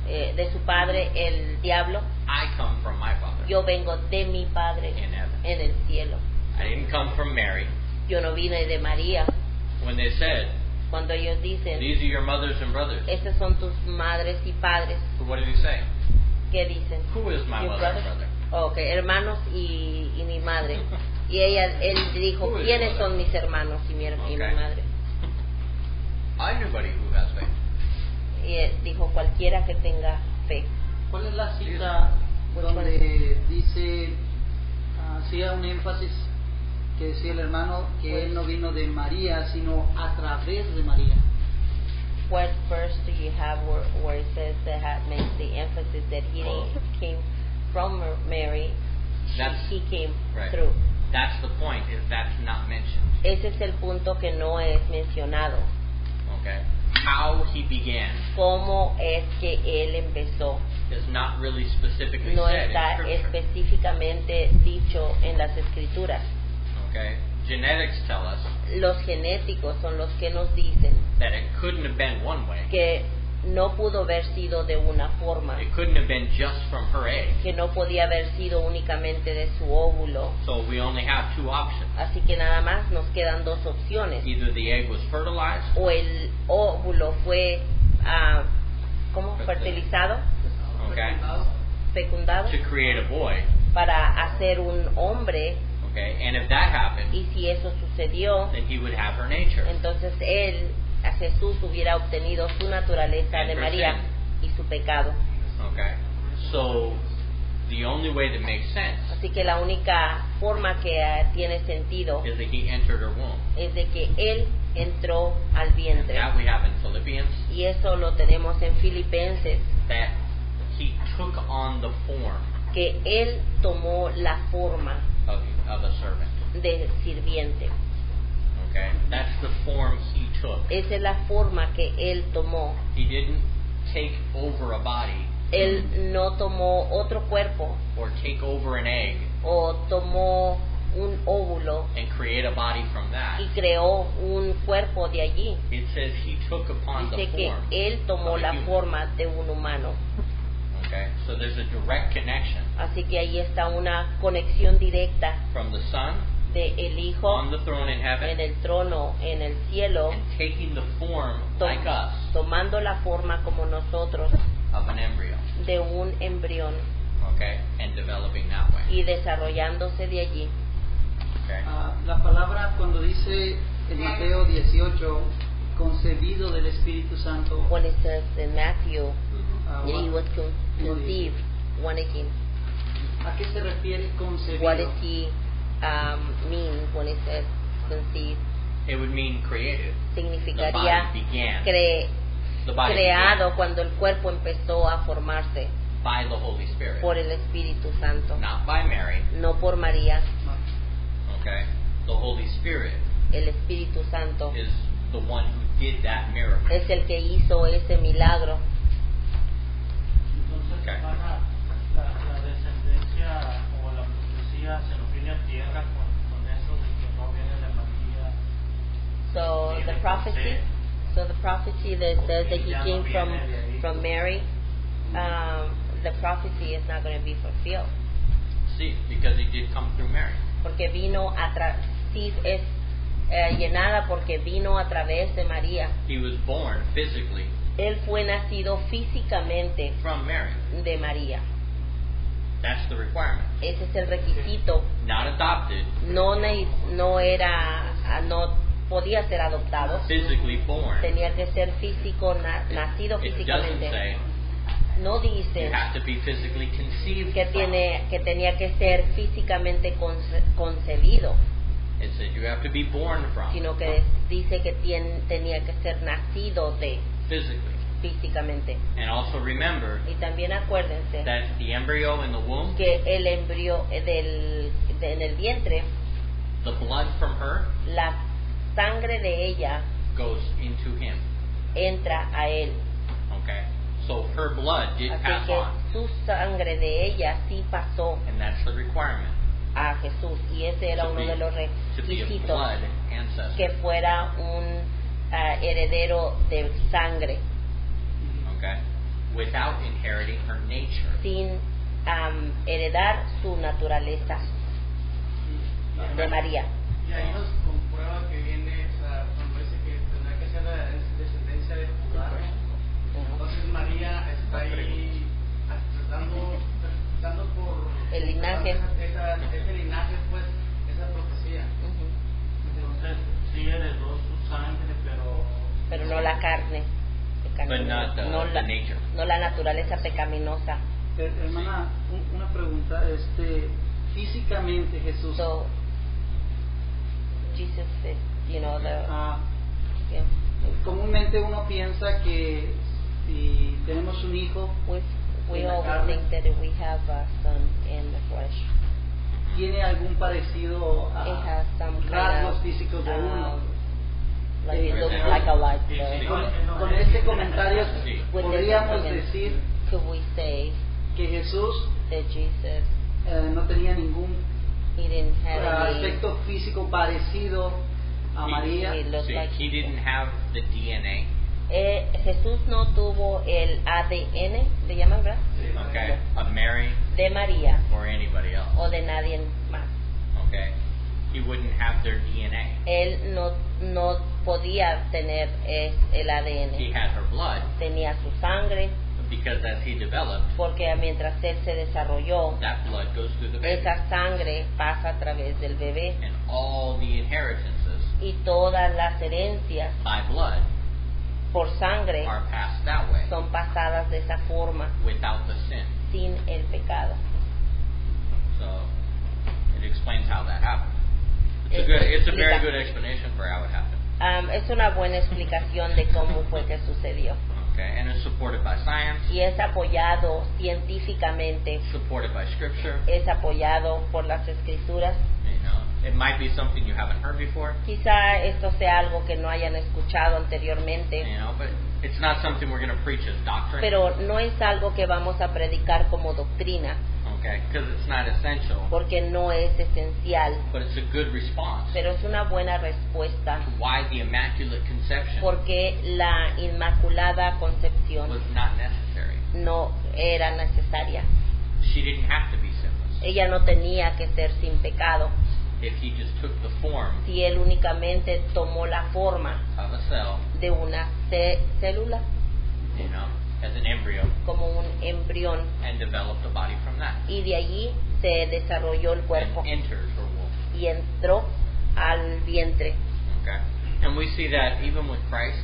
de su padre el diablo, I come from my father yo vengo de mi padre in heaven. en el cielo. I didn't come from Mary. Yo no vine de María. When they said, Cuando ellos dicen, these are your mothers and brothers, esas son tus madres y padres, what did he say? ¿qué dicen? Who is my Your mother and brothers? brother? Ok, hermanos y mi madre. Y él dijo, Who is ¿quiénes mother? son mis hermanos y mi Okay. madre? Anybody who has faith. Y él dijo, cualquiera que tenga fe. ¿Cuál es la cita Which donde dice, hacía un énfasis que decía el hermano que él no vino de María, sino a través de María? What verse do you have where it says that makes the emphasis that he came from Mary, That's- he came right. through? That's the point, is that's not mentioned. Ese es el punto que no es mencionado. Okay? How he began ¿Cómo es que él empezó? is not really specifically No said in está Scripture. específicamente dicho en las escrituras. Okay? Genetics tell us Los genéticos son los que nos dicen that it couldn't have been one way. que no pudo haber sido de una forma, It couldn't have been just from her egg. que no podía haber sido únicamente de su óvulo. So we only have two options. Así que nada más nos quedan dos opciones. Either the egg was fertilized, O el óvulo fue ¿cómo? Fertilizado, okay, fecundado, to create a boy, para hacer un hombre. okay, and if that happened, Y si eso sucedió, then he would have her nature. entonces a Jesús hubiera obtenido su naturaleza de María y su pecado. Okay? So the only way that makes sense Así que la única forma que tiene sentido is that he entered her womb. es de que él entró al And vientre. that we have in Philippians, Y eso lo tenemos en Filipenses, that he took on the form que él tomó la forma of a servant. de sirviente. Okay? That's the form he took. Esa es la forma que él tomó. He didn't take over a body Él no tomó otro cuerpo or take over an egg o tomó un óvulo and create a body from that. y creó un cuerpo de allí. It says he took upon the Dice que form Él tomó of a la human. forma de un humano. Okay, so there's a direct connection Así que ahí está una conexión directa from the Son de el Hijo on the throne in en heaven el trono, en el cielo, and taking the form to- like us tomando la forma como nosotros of an embryo, de un embrión okay, and developing that way. y desarrollándose de allí. Okay, La palabra cuando dice en Mateo 18, concebido del Espíritu Santo, When it says in Matthew, he was what conceived, 1:18. ¿a qué se refiere concebido? What does he mean when it says conceived? it would mean created. The Significaría body began. cre- The body creado began cuando el cuerpo empezó a formarse by the Holy Spirit, por el Espíritu Santo, not by Mary. no por María. Okay, the Holy Spirit El Espíritu Santo is the one who did that miracle. es el que hizo ese milagro. Entonces, Okay. hermana, la descendencia o la profecía se nos viene a tierra con eso de que no viene de María. So the prophecy, that says that he came from Mary, the prophecy is not going to be fulfilled, See, because he did come through Mary. porque vino sí es llenada porque vino a través de María. He was born physically Él fue nacido físicamente from Mary. de María. That's the requirement. Ese es el requisito. Not adopted, No podía ser adoptado. physically born. Tenía que ser físico, nacido It doesn't físicamente. say No you dice have to be physically conceived que from. tenía que ser físicamente concebido, It said you have to be born from sino que dice que tenía que ser nacido de physically. físicamente. And also remember Y también acuérdense that the embryo in the womb, que el embrión en el vientre, the blood from her la sangre de ella goes into him. entra a él. Okay? So her blood did Así pass que on. su sangre de ella sí pasó And that's the requirement. a Jesús, y ese era To uno be- de los to be a requisitos, blood ancestor. que fuera un heredero de sangre, Okay? Without inheriting her nature. sin heredar su naturaleza de María. Y ahí nos comprueba que viene, o sea, cuando dice que tendrá que ser la descendencia de Judá. Entonces María está ahí dando por El linaje. ese linaje, pues, esa profecía. Ujú. Entonces, sí heredó su sangre, Pero no la carne But not no the nature. no la naturaleza pecaminosa. Hermana, una pregunta, físicamente Jesús, So Jesus is, yeah. comúnmente uno piensa que si tenemos un hijo, we en la always carne, think that we have a son in the flesh. tiene algún parecido It a has some kind rasgos of físicos de uno. like it looks Yeah. like a life. Sí. Con este comentario Sí. podríamos decir Could we say que Jesús that Jesus no tenía ningún he didn't have any aspecto físico parecido a María. he looked See, like he didn't have the DNA. Jesús no tuvo el ADN, le llaman, ¿verdad? Okay? Of Mary De María or anybody else. o de nadie más. Okay? He wouldn't have their DNA. Él no podía tener el He ADN. had her blood Tenía su sangre, because as he developed, porque mientras él se desarrolló, that blood goes through the baby. esa sangre pasa a través del bebé, And all the inheritances y todas las herencias by blood por sangre are passed that way son pasadas de esa forma, without the sin. sin el pecado. So it explains how that happened. Eso It's a very explica. good explanation for how it happened. Es una buena explicación de cómo fue que sucedió. Okay, and it's supported by science, Y es apoyado científicamente, supported by scripture. es apoyado por las escrituras. You know, It might be something you haven't heard before, Quizá esto sea algo que no hayan escuchado anteriormente, but it's not something we're going to preach as doctrine, pero no es algo que vamos a predicar como doctrina, okay? Because it's not essential, porque no es esencial, but it's a good response pero es una buena respuesta, to why the Immaculate Conception porque la Inmaculada Concepción was not necessary. no era necesaria. She didn't have to be sinless. Ella no tenía que ser sin pecado. If he just took the form Si él únicamente tomó la forma of a cell, de una célula, as an embryo, como un embrión, and developed a body from that, y de allí se desarrolló el cuerpo and entered her womb. y entró al vientre. Okay, and we see that even with Christ,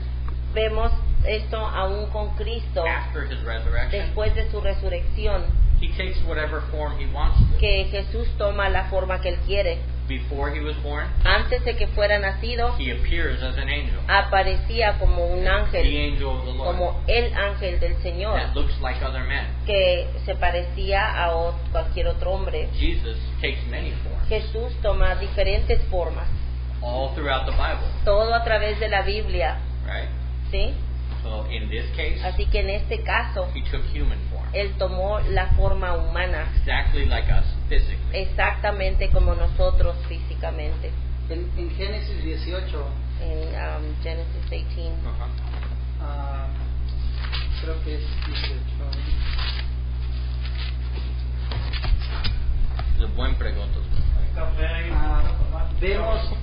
Vemos esto aún con Cristo after his resurrection, después de su resurrección, he takes whatever form he wants to. que Jesús toma la forma que él quiere. Before he was born, Antes de que fuera nacido, he appears as an angel, aparecía como un the ángel, angel of the Lord, como el ángel del Señor, that looks like other men. que se parecía a cualquier otro hombre. Jesus takes many forms, Jesús toma diferentes formas, all throughout the Bible, todo a través de la Biblia, right? ¿sí? So in this case, Así que en este caso, he took human form, él tomó la forma humana, exactly like us physically. exactamente como nosotros físicamente. En Génesis 18, En Genesis 18, Uh-huh. ah, creo que es 18. Es una buena pregunta. Café ahí, Ah, tomar. vemos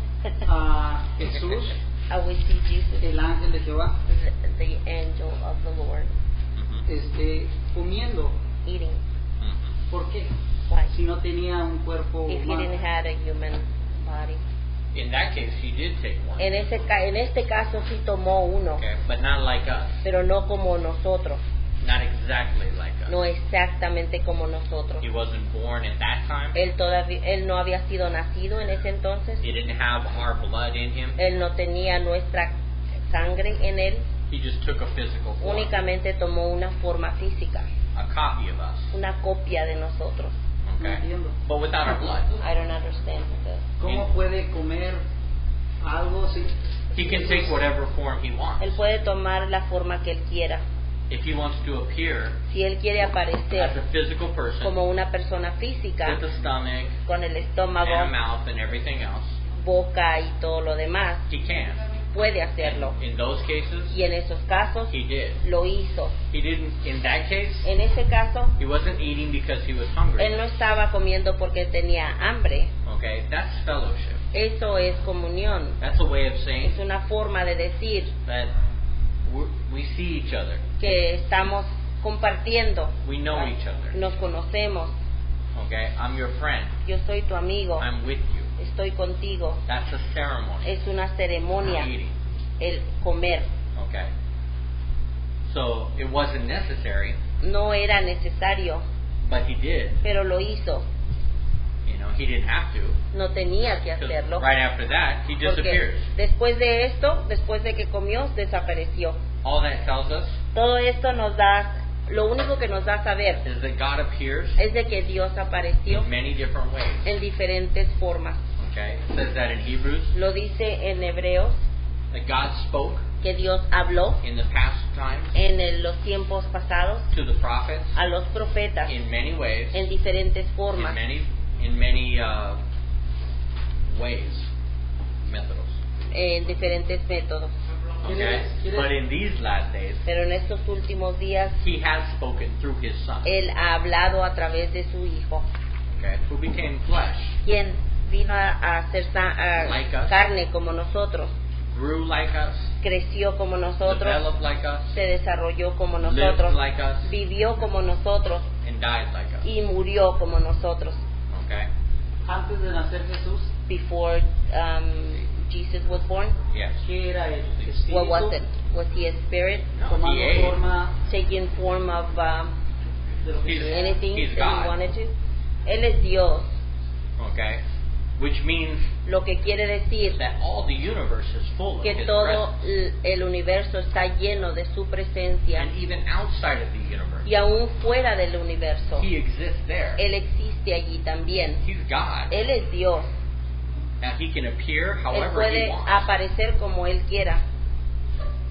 a Jesús, we see Jesus, el ángel de Jehová, the angel of the Lord, comiendo. eating. ¿Por qué? Why? Si no tenía un cuerpo If he humano. didn't have a human body. In that case, he did take one, En este caso sí tomó uno, okay, but not like us, pero no como nosotros, not exactly like us. no exactamente como nosotros. He wasn't born at that time. Él no había sido nacido en ese entonces, He didn't have our blood in him. él no tenía nuestra sangre en él, He just took a physical form, únicamente tomó una forma física, a copy of us, una copia de nosotros. No okay, entiendo. but without our blood. I don't understand this. ¿Cómo puede comer algo si He can take whatever form he wants. Él puede tomar la forma que él quiera. If he wants to appear Si él quiere as aparecer a physical person como una persona física, with a stomach con el and a estómago, mouth and everything else, boca y todo lo demás, he can. puede hacerlo. In those cases, Y en esos casos he did. lo hizo. He didn't. In that case, En ese caso, he wasn't eating because he was hungry. él no estaba comiendo porque tenía hambre. Okay, that's fellowship. Eso es comunión. That's a way of saying Es una forma de decir that we see each other. que estamos compartiendo, We know each other. nos conocemos. Okay, I'm your friend. Yo soy tu amigo, I'm with you. estoy contigo. That's a ceremony. Es una ceremonia Eating. el comer. Okay. So it wasn't necessary, No era necesario, but he did. pero lo hizo. He didn't have to. No tenía que 'Cause hacerlo. right after that, he Porque disappears. después de esto, después de que comió, desapareció. All that tells us Todo esto nos da, lo único que nos da a saber is that God appears es de que Dios apareció in many different ways. en diferentes formas. Okay, it says that in Hebrews, Lo dice en Hebreos that God spoke que Dios habló in the past times en los tiempos pasados to the prophets a los profetas in many ways, en diferentes in formas, many ways, métodos. en diferentes métodos. Okay, but in these last days, Pero en estos últimos días He has spoken through His Son. Él ha hablado a través de su Hijo, Okay, who became flesh, quien vino a hacer Like us. carne como nosotros, grew like us, creció como nosotros, developed like us, se desarrolló como lived nosotros, like us, vivió como nosotros and died like us. y murió como nosotros. Okay, antes de nacer Jesús, Before Jesus was born, yes. ¿qué era él? Espíritu, what was it? Was he a spirit No, tomando He ate. forma taking form of de lo que He's- sea. anything He's that God. he wanted to? Él es Dios, Okay, which means lo que quiere decir that all the universe is full of que His todo presence, el universo está lleno de su presencia and even outside of the universe, y aún fuera del universo, He exists there. Él existe allí también. He's God. Él es Dios. Now he can appear Él however he puede wants. aparecer como Él quiera.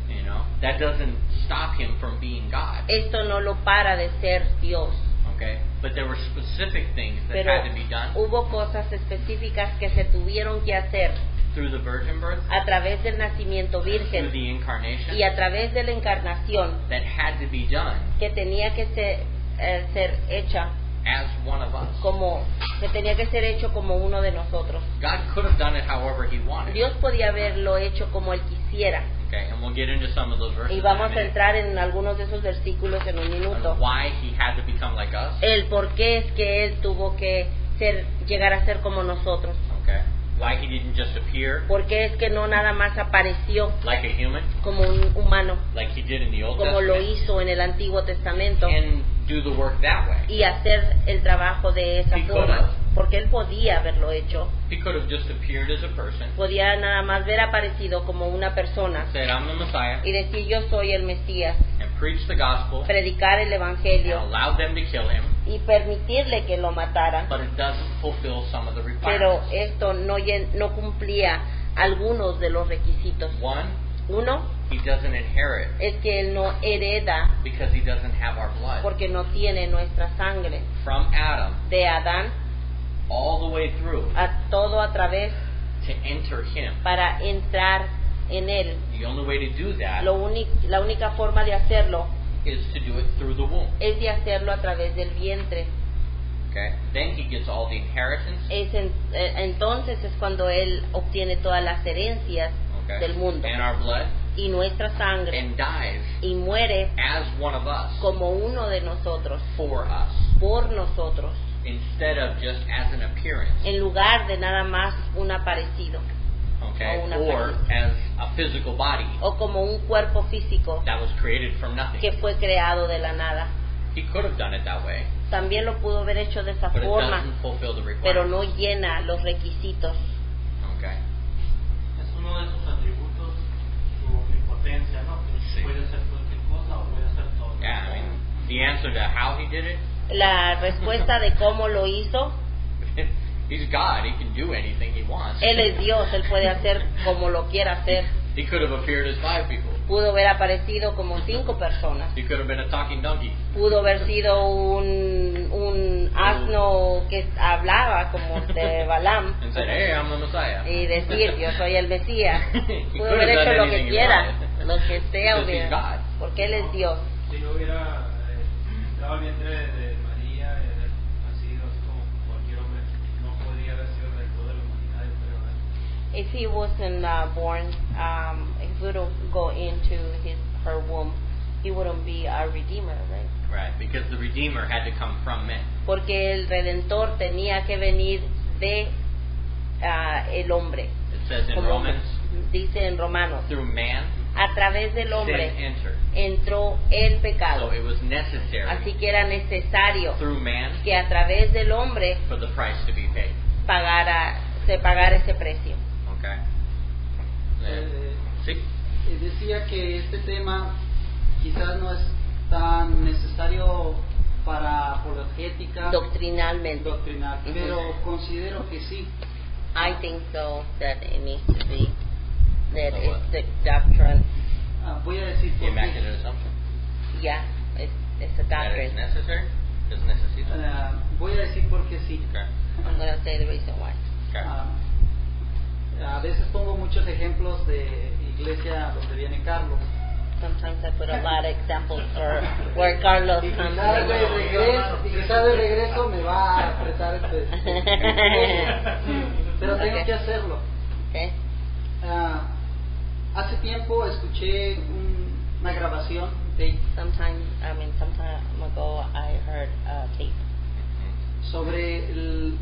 You know, that doesn't stop him from being God. Esto no lo para de ser Dios. Okay, but there were specific things that Pero had to be done hubo cosas específicas que se tuvieron que hacer through the virgin birth, a través del nacimiento through virgen the incarnation, y a través de la encarnación that had to be done que tenía que ser hecha as one of us. que tenía que ser hecho como uno de nosotros. God could have done it however He wanted. Dios podía haberlo hecho como Él quisiera. Okay, and we'll get into some of those verses Y in vamos a a minute. entrar en algunos de esos versículos en un minuto. On why He had to become like us. El por qué es que Él tuvo que llegar a ser como nosotros. Okay, why He didn't just appear ¿Por qué es que no nada más apareció like a human, como un humano, like He did in the Old como lo Testament, hizo en el Antiguo Testamento, and do the work that way? y hacer el trabajo de esa He could forma? have. Porque Él podía haberlo hecho. He could have just appeared as a person, Podía nada más ver aparecido como una persona said, "I'm the Messiah," y decir yo soy el Mesías, and preach the gospel, predicar el and Evangelio allow them to kill Him. y permitirle que lo mataran. But it doesn't fulfill some of the Pero requirements. esto no cumplía algunos de los requisitos. One, Uno He doesn't inherit es que Él no hereda because He doesn't have our blood. porque no tiene nuestra sangre. From Adam De Adán all the way through todo a través to enter Him. para entrar en Él. The only way to do that La única forma de hacerlo is to do it through the womb. es de hacerlo a través del vientre. Okay? Then He gets all the inheritance. Entonces es cuando Él obtiene todas las herencias Okay? del mundo And our blood, y nuestra sangre and dies y muere as one of us como uno de nosotros, for us, por nosotros, instead of just as an appearance. en lugar de nada más un aparecido Okay? O una Or as a physical body o como un cuerpo físico that was created from nothing. que fue creado de la nada. He could have done it that way, También lo pudo haber hecho de esa but it forma, doesn't fulfill the pero requirements. no llena los requisitos. Okay? Es uno de sus atributos, su omnipotencia, ¿no? Que Sí. puede hacer cualquier cosa o puede hacer todo. Yeah, I mean, the answer to how He did it, La respuesta de cómo lo hizo, He's God. He can do anything He wants. Él es Dios, Él puede hacer como lo quiera hacer. He could have appeared as 5 people. Pudo haber aparecido como 5 personas. He could have been a talking donkey. Pudo haber sido un asno que hablaba como de Balaam And said, "Hey, I'm the Messiah." y decir yo soy el Mesías. He Pudo could haber have hecho done lo que anything he quiera, wanted. lo que sea, Because he's God. porque Él es Dios. Si yo hubiera entrado al vientre de María y haber nacido así como cualquier hombre, no podría haber sido del todo de la humanidad, yo creo, ¿verdad? If he wasn't born, he wouldn't go into her womb. He wouldn't be a redeemer, right? Right, because the Redeemer had to come from men. Porque el Redentor tenía que venir de el hombre. It says in Como Romans, dice en Romanos, through man, a través del sin hombre entered. entró el So pecado. it was necessary Así que era necesario through man que a través del hombre for the price to be paid. se pagara ese precio. Okay? Sí. Decía que este tema quizás no es tan necesario para apologética Doctrinalmente. doctrinal, Ujú. pero considero que sí. I think so, that it needs to be, that So it's what? the doctrine. Voy a decir The por qué. immaculate assumption. Yeah, it's a That is doctrine. necessary? Es necesito. Voy a decir por qué sí. Okay. I'm going to say the reason why. Okay. A veces pongo muchos ejemplos de iglesia donde viene Carlos. Sometimes I put a lot of examples for where Carlos Y comes quizás de regreso me va a apretar este. Pero tengo Okay. que hacerlo. Okay. Hace tiempo escuché una grabación de Some time ago, I heard a tape sobre el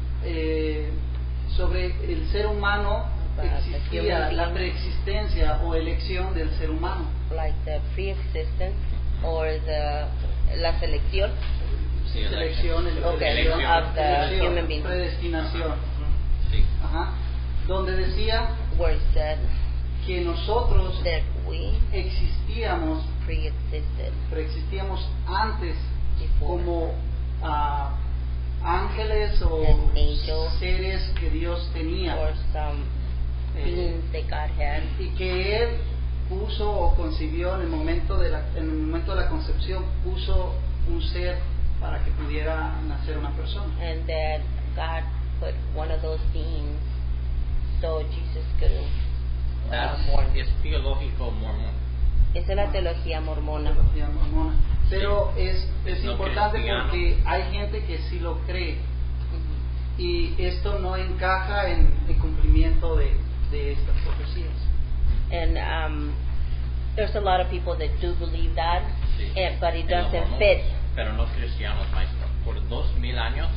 ser humano. Existía la preexistencia o elección del ser humano. like the pre-existence or la selección. Sí, Selección, Okay, Elección. of the elección, human being, predestinación. Sí. Ajá. Donde decía where it said que nosotros that we existíamos, pre-existed preexistíamos antes before como ángeles o An angel. seres que Dios tenía or some beings that God had. y que Él puso o concibió en el momento de la concepción, puso un ser para que pudiera nacer una persona. And that God put one of those beings so Jesus could That's born. is theological Mormon. Esa es la teología mormona. Teología mormona. Pero es No importante cristiano. porque hay gente que sí lo cree Mhm. y esto no encaja en el cumplimiento de estas profecías. And there's a lot of people that do believe that, Sí. but it En los doesn't mormones, fit. pero no cristianos, maestro. Por 2000 años,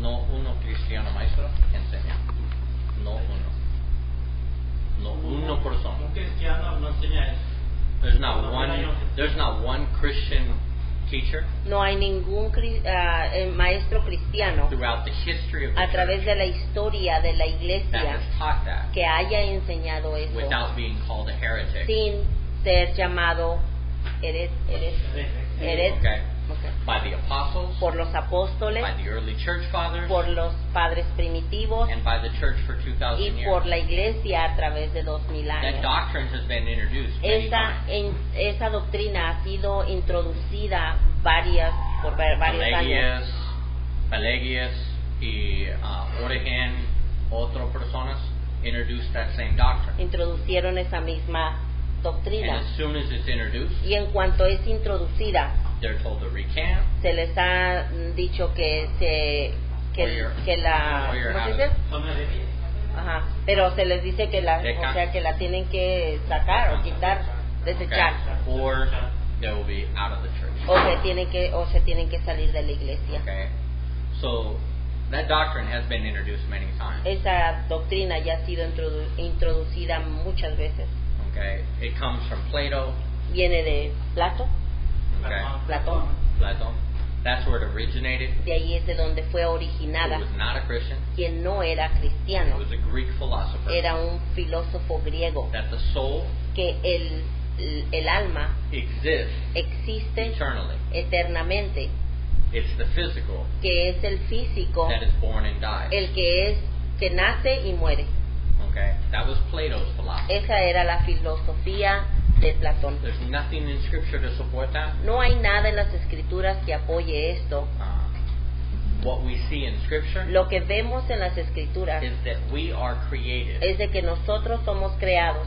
no uno cristiano, maestro, enseña. No uno. No uno persona. Un cristiano no enseña eso. There's not one Christian teacher No hay ningún maestro cristiano throughout the history of the a través church de la historia de la that iglesia has taught that que haya enseñado eso without being called a heretic. sin ser llamado heretic. Okay. Okay. By the apostles, Por los apóstoles, by the early church fathers, por los padres primitivos and by the church for 2,000 y years. por la iglesia a través de 2000 That años. doctrine has been introduced many times. Esa doctrina ha sido introducida por varios años. Pelagius y Origen, otras personas introduced that same doctrine. Introducieron esa misma And doctrina. as soon as it's introduced, Y en cuanto es introducida, they're told to recant. se les ha dicho que la Or you're ¿cómo se out dice? of- Son herejías. Ajá, pero se les dice que la Deja. o sea que la tienen que sacar o quitar, desechar, Okay. Or they will be out of the church. o se tienen que salir de la iglesia. Okay. So that doctrine has been introduced many times. Esa doctrina ya ha sido introducida muchas veces. Okay. It comes from Plato. Viene de Platón. Plato. That's where it originated. De ahí es de donde fue He originada. was not a Christian. Quien no era He cristiano, was a Greek philosopher. era un filósofo griego, That the soul que el alma exists existe eternally. eternamente, It's the physical que es el físico, that is born and dies. el que nace y muere. Okay. That was Plato's philosophy. Esa era la filosofía de Platón. There's nothing in Scripture to support that. No hay nada en las escrituras que apoye esto. What we see in Scripture Lo que vemos en las escrituras is that we are created, es de que nosotros somos creados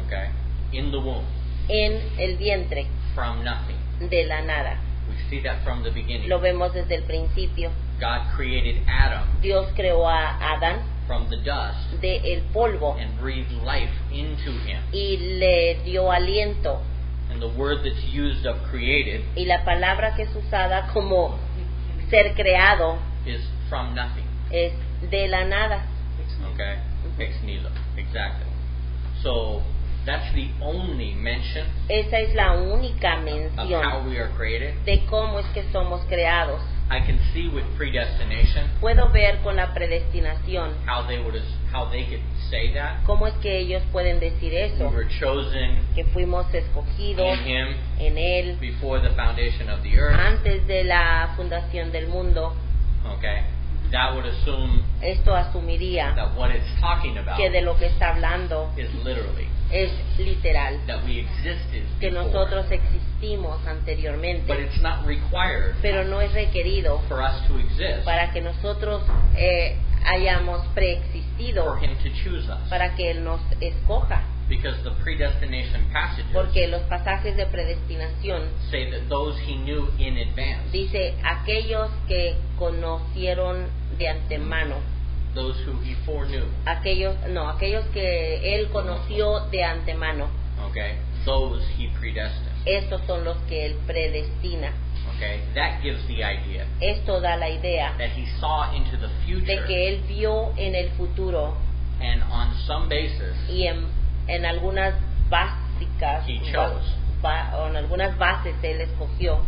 okay, in the womb en el vientre from nothing. de la nada. We see that from the beginning. Lo vemos desde el principio. God created Adam Dios creó a Adán from the dust de el polvo and breathed life into him. y le dio aliento. And the word that's used of created Y la palabra que es usada como ser creado is from nothing. es de la nada. Okay? Ex nihilo. Exactly. So that's the only mention Esa es la única of how mención we are created. de cómo es que somos creados. I can see with predestination Puedo ver con la predestinación how they could say that. cómo es que ellos pueden decir We eso, were chosen que fuimos escogidos in Him en Él before the foundation of the earth. antes de la fundación del mundo. Okay, that would assume Esto asumiría that what it's talking about que de lo que está hablando is literally es literal, that we existed que before. nosotros existimos anteriormente, But it's not required pero no es requerido for us to exist para que nosotros hayamos for preexistido, Him to choose us. para que Él nos escoja, Because the predestination passages porque los pasajes de predestinación say that those He knew in advance, dice aquellos que conocieron de antemano, those who He foreknew, aquellos que Él conoció de antemano, okay, those He predestined. estos son los que Él predestina. Okay, that gives the idea Esto da la idea that He saw into the de future que Él vio en el futuro and on some basis y en algunas básicas He chose. o en algunas bases Él escogió.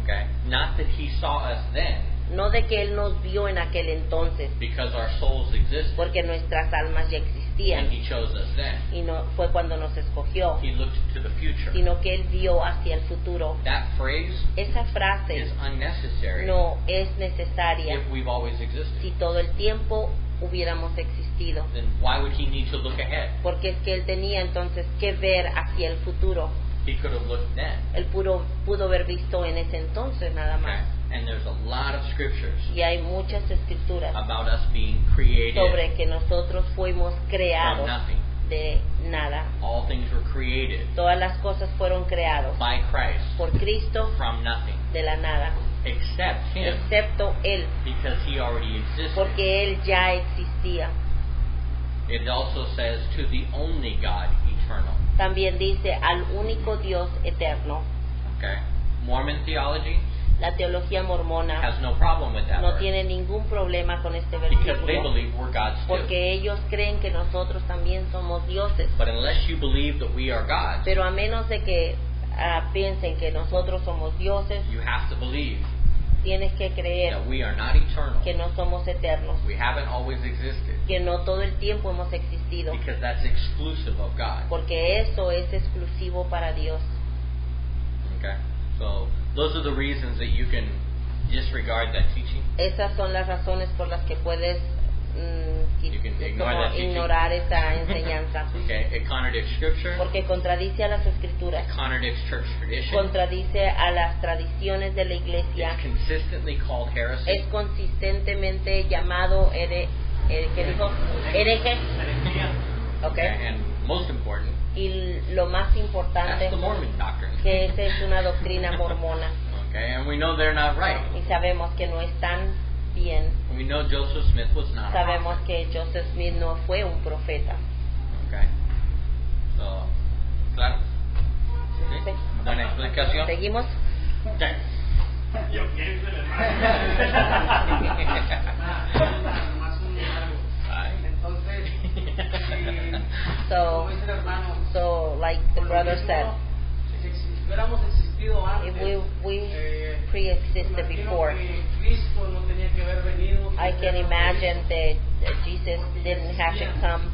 Okay, not that He saw us then No de que Él nos vio en aquel entonces, because our souls existed, porque nuestras almas ya existían, existían, and He chose us then. y no fue cuando nos escogió, He looked to the future. sino que Él vio hacia el futuro. That phrase Esa frase is unnecessary no es necesaria if we've always existed. si todo el tiempo hubiéramos existido, Then why would He need to look ahead? porque es que Él tenía entonces que ver hacia el futuro. He could have looked then. Él pudo haber visto en ese entonces nada Okay? más. And there's a lot of scriptures Y hay muchas escrituras about us being created sobre que nosotros fuimos from creados nothing. de nada. All things were created Todas las cosas fueron creadas by Christ por Cristo from nothing, de la nada, except Him, excepto Él, because He already existed. porque Él ya existía. It also says to the only God eternal. También dice al único Dios eterno. Okay? Mormon theology La teología mormona has no problem with that no verse, tiene ningún problema con este because they versículo, believe we're God's too. porque ellos creen que nosotros también somos dioses. But unless you believe that we are gods, Pero a menos de que piensen que nosotros somos dioses, you have to believe tienes que creer that we are not eternal. que no somos eternos, We haven't always existed, que no todo el tiempo hemos existido, because that's exclusive of God. porque eso es exclusivo para Dios. Okay? So those are the reasons that you can disregard that teaching. Esas son las razones por las que puedes You can ignore that teaching. ignorar esa enseñanza, Okay? It contradicts Scripture. porque contradice a las escrituras, It contradicts church tradition. contradice a las tradiciones de la iglesia, It's consistently called heresy. es consistentemente llamado ¿qué dijo? Hereje. Okay. And most important, Y lo más importante, that's the Mormon doctrine. que esa es una doctrina mormona, Okay? And we know they're not right. y sabemos que no están bien. We know Joseph Smith was not a Sabemos prophet. que Joseph Smith no fue un profeta. Okay? So, claro. Sí. ¿Sí? Buena explicación. ¿Seguimos? Okay. Yo quiero que le Más un algo. Ay. Entonces, So, como dice el hermano, so like the brother said, si hubiéramos existido antes, if we eh, pre-existed imagino before, que Cristo no tenía que haber venido. I can imagine that Jesus didn't have to come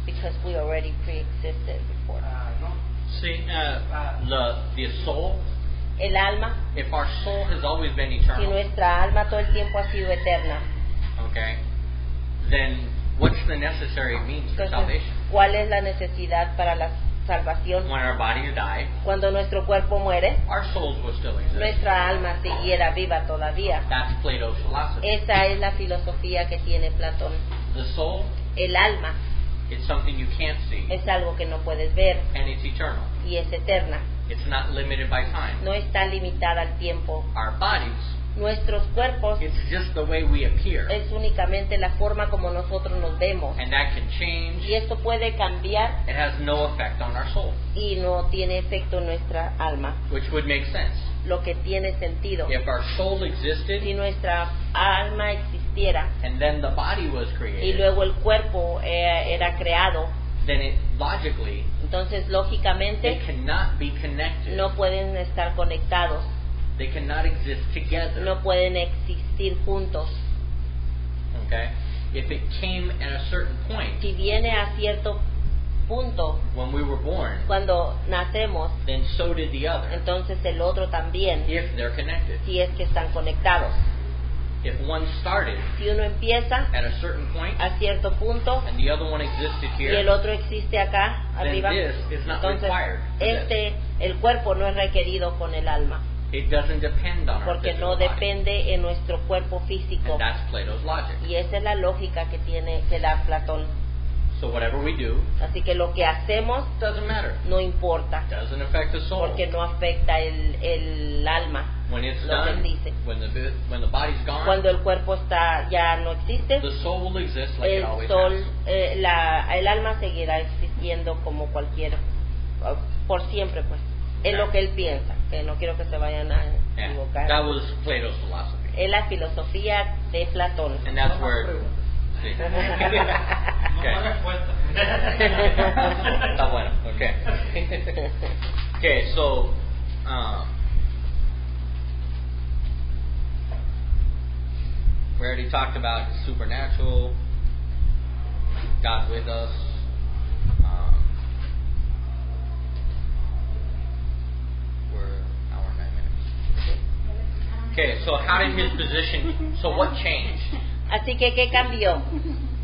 because we already pre-existed before. ¿No? See, the soul, El alma, if our soul has always been si eternal, nuestra alma todo el tiempo ha sido eterna, okay, then what's the necessary means for entonces, salvation? ¿cuál es la necesidad para la salvación? When our bodies die, Cuando nuestro cuerpo muere, our souls will still exist. nuestra alma siguiera viva todavía. That's Plato's philosophy. Esa es la filosofía que tiene Platón. The soul, El alma it's something you can't see, es algo que no puedes ver and it's eternal. y es eterna. It's not limited by time. No está limitada al tiempo. Our bodies, Nuestros cuerpos it's just the way we appear, es únicamente la forma como nosotros nos vemos. and that can change. Y esto puede cambiar It has no effect on our soul, y no tiene efecto en nuestra alma. which would make sense. Lo que tiene sentido. If our soul Si existed, nuestra alma existiera and then the body was y created, luego el cuerpo era creado, then it logically entonces they lógicamente cannot be connected. no pueden estar conectados, They cannot exist together. no pueden existir juntos. Okay? If it came at a certain point Si viene a cierto punto when we were born, cuando nacemos, then so did the other. entonces el otro también, If they're connected. si es que están conectados. If one started Si uno empieza at a certain point a cierto punto and the other one existed y el here, otro existe acá then arriba, this is not entonces required for this. el cuerpo no es requerido con el alma, It doesn't depend on our porque no physical body. depende en nuestro cuerpo físico. And that's Plato's logic. Y esa es la lógica que da Platón. So whatever we do Así que lo que hacemos doesn't matter. no importa, Doesn't affect the soul. porque no afecta el alma. When it's lo que él done, dice. when the body's gone, Cuando el cuerpo ya no existe, the soul will exist like it el always sol, has. el alma seguirá existiendo como cualquier, por siempre, pues. Es lo que él piensa, que no quiero que se vayan a Yeah. equivocar. That was Plato's philosophy. Es la filosofía de Platón. And that's where... Sí. Okay. Está bueno. Okay. Okay, so... we already talked about supernatural, God with us, Okay, so how did his position, so what changed? Así que, ¿qué cambió?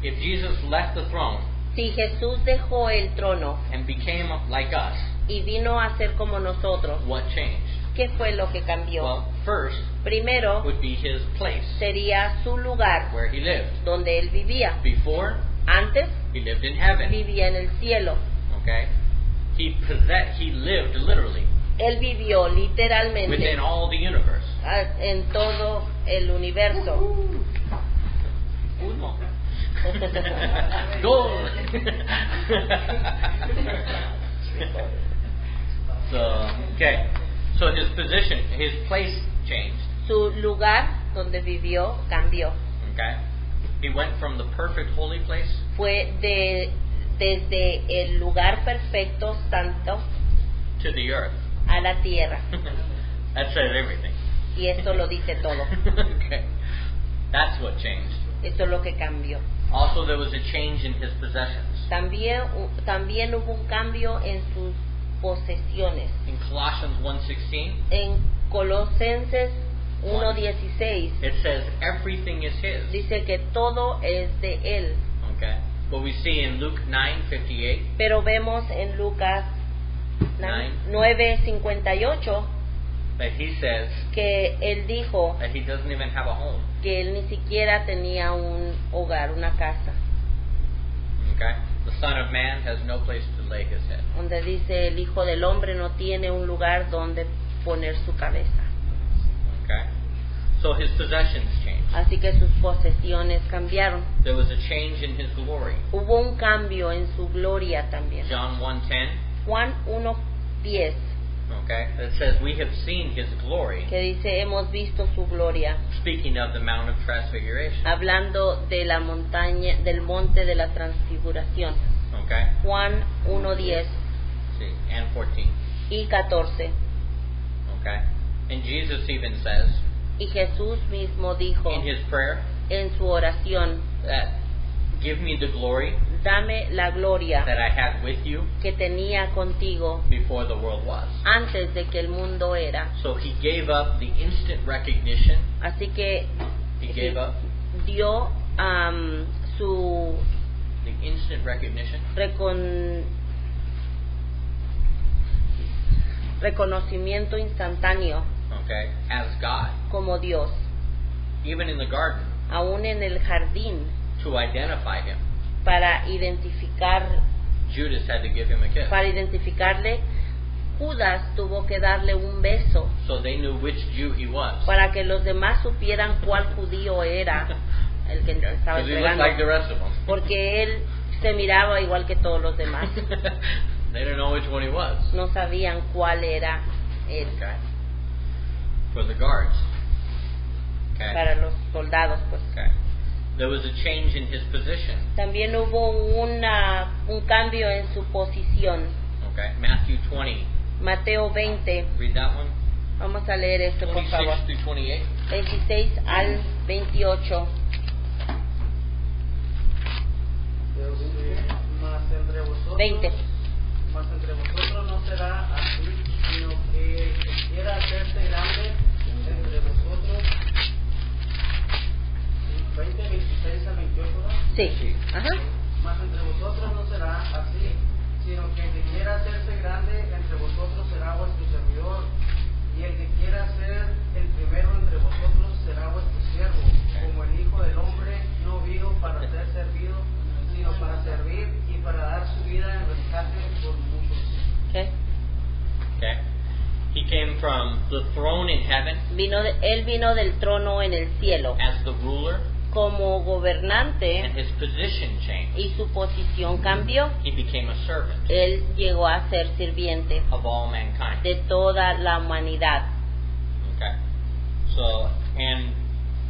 If Jesus left the throne Si Jesús dejó el trono and became like us, y vino a ser como nosotros, what changed? ¿qué fue lo que cambió? Well, first Primero, would be his place, sería su lugar where he lived. donde él vivía. Before, Antes, he lived in heaven. vivía en el cielo. Okay? He lived literally Él vivió within literalmente all the universe. en todo el universo. Uno. Goal. So his position, his place changed. Su lugar donde vivió cambió. Okay? He went from the perfect holy place Fue desde el lugar perfecto, santo, to the earth. a la tierra. That says everything. Y esto lo dice todo. Okay. That's what changed. Esto es lo que cambió. Also, there was a change in his possessions. También hubo un cambio en sus posesiones. In Colossians 1:16, En Colosenses 1:16 it says everything is his. dice que todo es de él. Okay. But we see in Luke 9:58, Pero vemos en Lucas Nine. 9:58 that he says que él dijo that he doesn't even have a home. que él ni siquiera tenía un hogar, una casa, Okay. The Son of Man has no place to lay his head. donde dice el Hijo del Hombre no tiene un lugar donde poner su cabeza. Okay. So his possessions changed. Así que sus posesiones cambiaron. There was a change in his glory. Hubo un cambio en su gloria también. John 1:10. Juan 1:10 Okay. It says we have seen his glory. que dice hemos visto su gloria, Speaking of the Mount of Transfiguration. hablando de la montaña, del monte de la transfiguración. Okay. Juan 1:10 See, and 14. y 14. Okay. And Jesus even says Y Jesús mismo dijo in his prayer en su oración, that give me the glory dame la gloria that I had with you que tenía contigo before the world was. antes de que el mundo era. So he gave up the instant recognition. Así que He gave up dio su the instant recognition reconocimiento instantáneo okay, as God. como Dios, Even in the garden, aún en el jardín, to identify him, para Judas had to give him a kiss. identificarle, Judas tuvo que darle un beso So they knew which Jew he was. para que los demás supieran cuál judío era el que estaba Because he looked entregando, like the rest of them. porque él se miraba igual que todos los demás. They didn't know which one he was. No sabían cuál era él. Okay. For the guards. Okay. Para los soldados, pues. Okay. There was a change in his position. También hubo un cambio en su posición. Okay. Matthew 20. Mateo 20, Read that one. vamos a leer esto por 26 favor. through 28. 26 al 28. Mas entre vosotros 20. Mas entre vosotros no será así, sino que el que quiera hacerse grande entre vosotros. 20, 26 al 28, ¿verdad? Sí. Ajá. Mas entre vosotros no será así, sino que el que quiera hacerse grande entre vosotros será vuestro servidor, y el que quiera ser el primero entre vosotros será vuestro siervo, como el Hijo del Hombre no vino para ser servido, sino para servir y para dar su vida en rescate por muchos. Okay. Okay. He came from the throne in heaven Él vino del trono en el cielo as the ruler, como and gobernante his position changed. y su posición cambió. He became a servant Él llegó a ser sirviente of all mankind. de toda la humanidad. Okay. So, and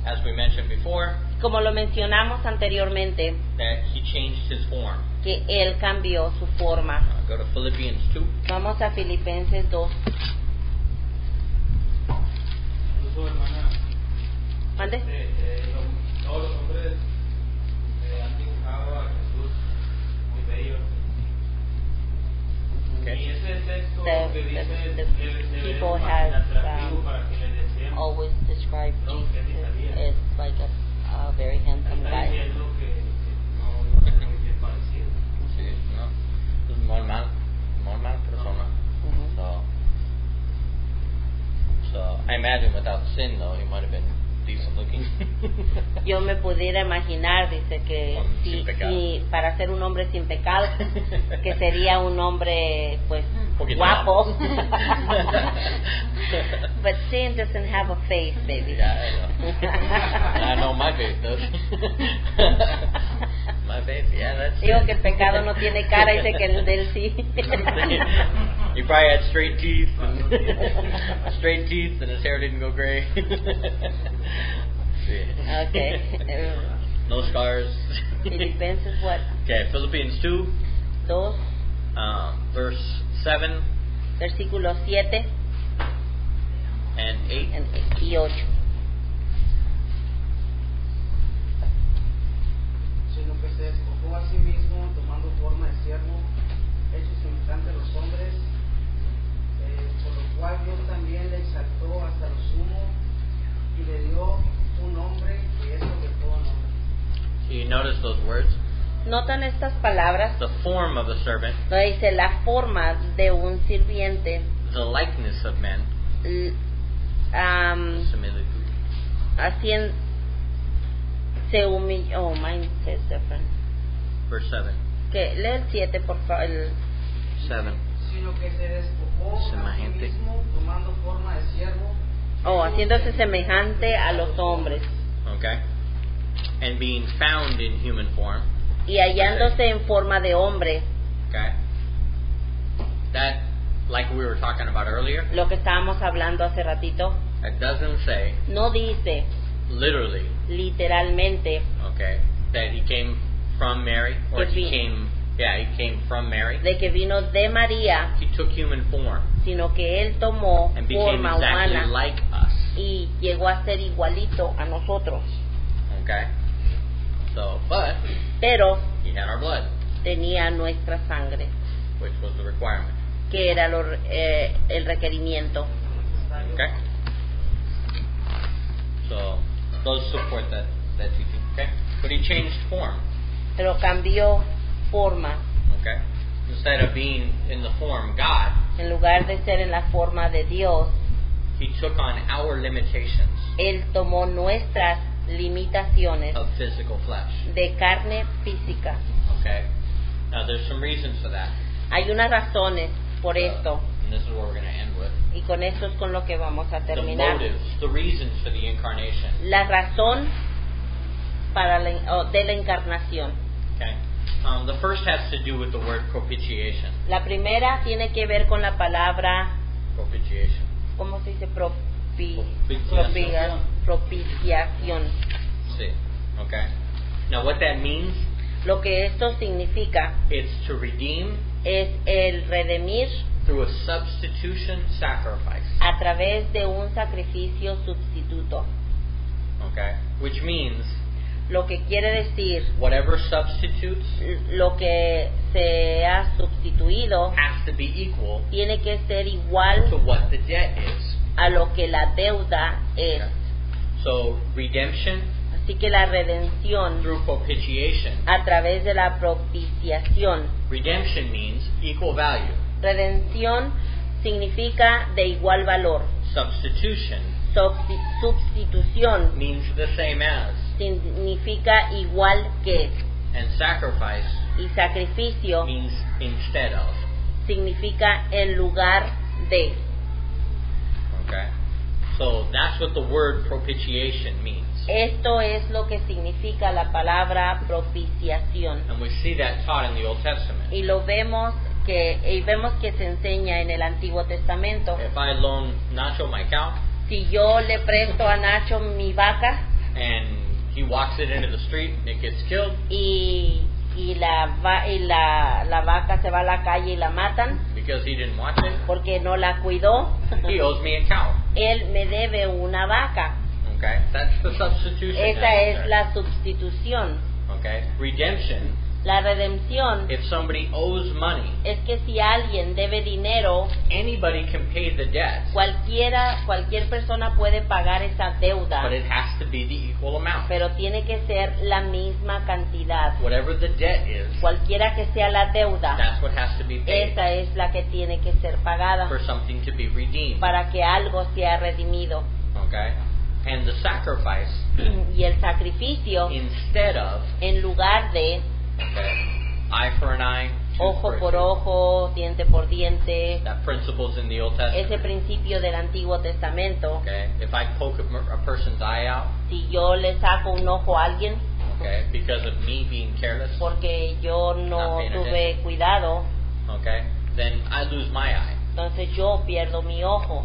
as we mentioned before, Como lo mencionamos anteriormente, that he changed his form. que Él cambió su forma. Go to Philippians 2. Vamos a Filipenses 2. Incluso, hermana, ¿Mande? todos los hombres han dibujado a Jesús muy bello. Okay. Y ese texto The- que dice the él se ve people más have, atractivo para que le deseemos. Always described describe No, que Jesus sabía. as like a very handsome Está guy. diciendo que no es muy bien parecido. Sí, no. Es normal persona. Mhm. So I imagine without sin, though, he might have been decent looking. Yo me pudiera imaginar, dice que Sin pecado. si para ser un hombre sin pecado, que sería un hombre pues Poquito guapo. más. But sin doesn't have a face, baby. Yeah, I know my face does. My face, yeah, that's Digo it. que el pecado no tiene cara, dice que el del sí. He probably had straight teeth and his hair didn't go gray. Yeah. Okay. No scars. Filipenses what? Okay, Philippians 2, 2, verse 7 versículos 7 and 8. y 8. Sino que se despojó a sí mismo, tomando forma de siervo, hecho semejante a los hombres, por lo cual Dios también le exaltó hasta lo sumo y le dio un nombre que es sobre todo nombre. You notice those words? ¿Notan estas palabras? The form of a servant, Donde dice la forma de un sirviente, the likeness of men, similitude. haciendo se humilló. Oh, mine says different. Verse 7. Que lee el 7 por favor. 7. Sino que se despojó a sí Semejante. mismo, tomando forma de siervo, Haciéndose semejante a los hombres Okay? And being found in human form. y hallándose en forma de hombre. Okay? That, like we were talking about earlier, Lo que estábamos hablando hace ratito, it doesn't say no dice literally, literalmente okay, that he came from Mary, or Que he came from Mary. de que vino de María, He took human form sino que él tomó and became forma exactly humana like us. y llegó a ser igualito a nosotros. Okay? So, but Pero he had our blood, tenía nuestra sangre, which was the requirement. que era el requerimiento. Okay? So, those support that teaching. Okay? But he changed form. Pero cambió forma. Okay? Instead of being in the form God, En lugar de ser en la forma de Dios, he took on our limitations él tomó nuestras limitaciones of physical flesh. de carne física. Okay? Now, there's some reasons for that. Hay unas razones por esto, And this is what we're going to end with. y con esto es con lo que vamos a The terminar. motives, the reasons for the incarnation. La razón de la encarnación. Okay? The first has to do with the word propitiation. La primera tiene que ver con la palabra, Propitiation. ¿cómo se dice? Propiciación. Propiciación. See. Okay? Now, what that means, Lo que esto significa it's to redeem es el redimir through a substitution sacrifice. a través de un sacrificio sustituto. Okay? Which means Lo que quiere decir, whatever substitutes lo que se ha sustituido has to be equal tiene que ser to igual what the debt is. a lo que la deuda es. Okay? So, redemption Así que la redención through propitiation. a través de la propiciación. Redemption means equal value. Redención significa de igual valor. Substitution Substitución means the same as. significa igual que. And sacrifice Y sacrificio means instead of. significa en lugar de. Okay? So that's what the word propitiation means. Esto es lo que significa la palabra propiciación. And we see that taught in the Old Testament. Y vemos que se enseña en el Antiguo Testamento. If I loan Nacho my cow Si yo le presto a Nacho mi vaca and he walks it into the street and it gets killed, y la vaca se va a la calle y la matan because he didn't watch it, porque no la cuidó, he owes me a cow. él me debe una vaca. Okay? That's the substitution. Esa that's es there. la sustitución. Okay? Redemption La redención If somebody owes money, es que si alguien debe dinero, anybody can pay the debt, cualquier persona puede pagar esa deuda, but it has to be the equal amount. pero tiene que ser la misma cantidad. Whatever the debt is, Cualquiera que sea la deuda, that's what has to be paid esa es la que tiene que ser pagada for something to be redeemed. para que algo sea redimido. Okay? And the sacrifice, Y el sacrificio, instead of, en lugar de okay, eye for an eye, tooth ojo for a por tooth, ojo, diente por diente, that principle's in the Old Testament. ese principio del Antiguo Testamento, Okay? If I poke a person's eye out, si yo le saco un ojo a alguien okay, because of me being careless, porque yo no Not paying tuve attention. cuidado, okay, then I lose my eye. entonces yo pierdo mi ojo.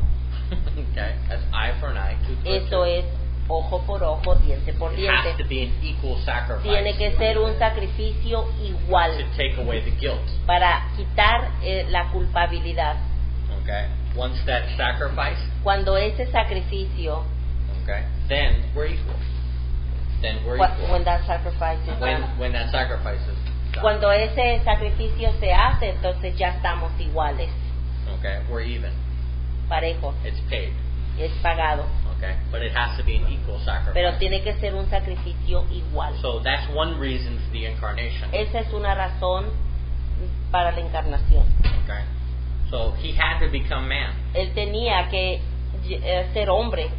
Okay? That's eye for an eye, tooth for a Eso tooth. es ojo por ojo, diente por It has to diente. be an equal sacrifice Tiene que ser un sacrificio to igual take away the guilt. para quitar la culpabilidad. Okay? Once that sacrifice, Cuando ese sacrificio, okay, then we're equal. Then we're equal. when that sacrifice is done, When that sacrifice is done. cuando ese sacrificio se hace, entonces ya estamos iguales, Okay? We're even. parejos, It's paid. es pagado, Okay? But it has to be an equal sacrifice. pero tiene que ser un sacrificio igual. So that's one reason for the incarnation. Esa es una razón para la encarnación. Okay? So he had to become man Él tenía que ser hombre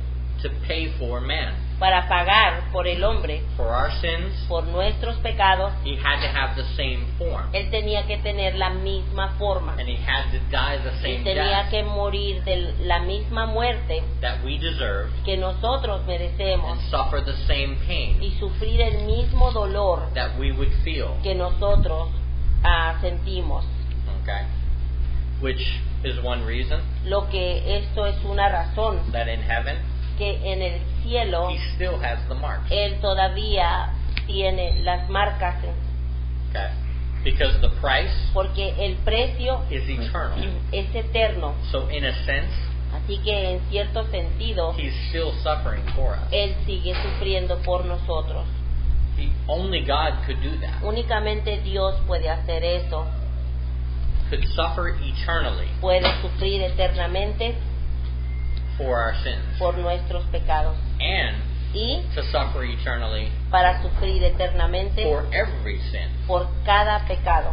to pay for man. para pagar por el hombre, For our sins, por nuestros pecados. he had to have the same form. Él tenía que tener la misma forma And he had to die the y same tenía death que morir de la misma muerte that we deserved que nosotros merecemos and suffer the same pain y sufrir el mismo dolor that we would feel. que nosotros sentimos. Okay? Which is one reason Lo que esto es una razón that in heaven que en el cielo he still has the marks. Él todavía tiene las marcas, Okay? Because the price porque el precio is eternal. es eterno. So in a sense, Así que en cierto sentido, he's still suffering for us. Él sigue sufriendo por nosotros. Only God could do that. Únicamente Dios puede hacer eso. Could suffer eternally Puede sufrir eternamente for our sins. por nuestros pecados. And Y to suffer eternally para sufrir eternamente for every sin. por cada pecado.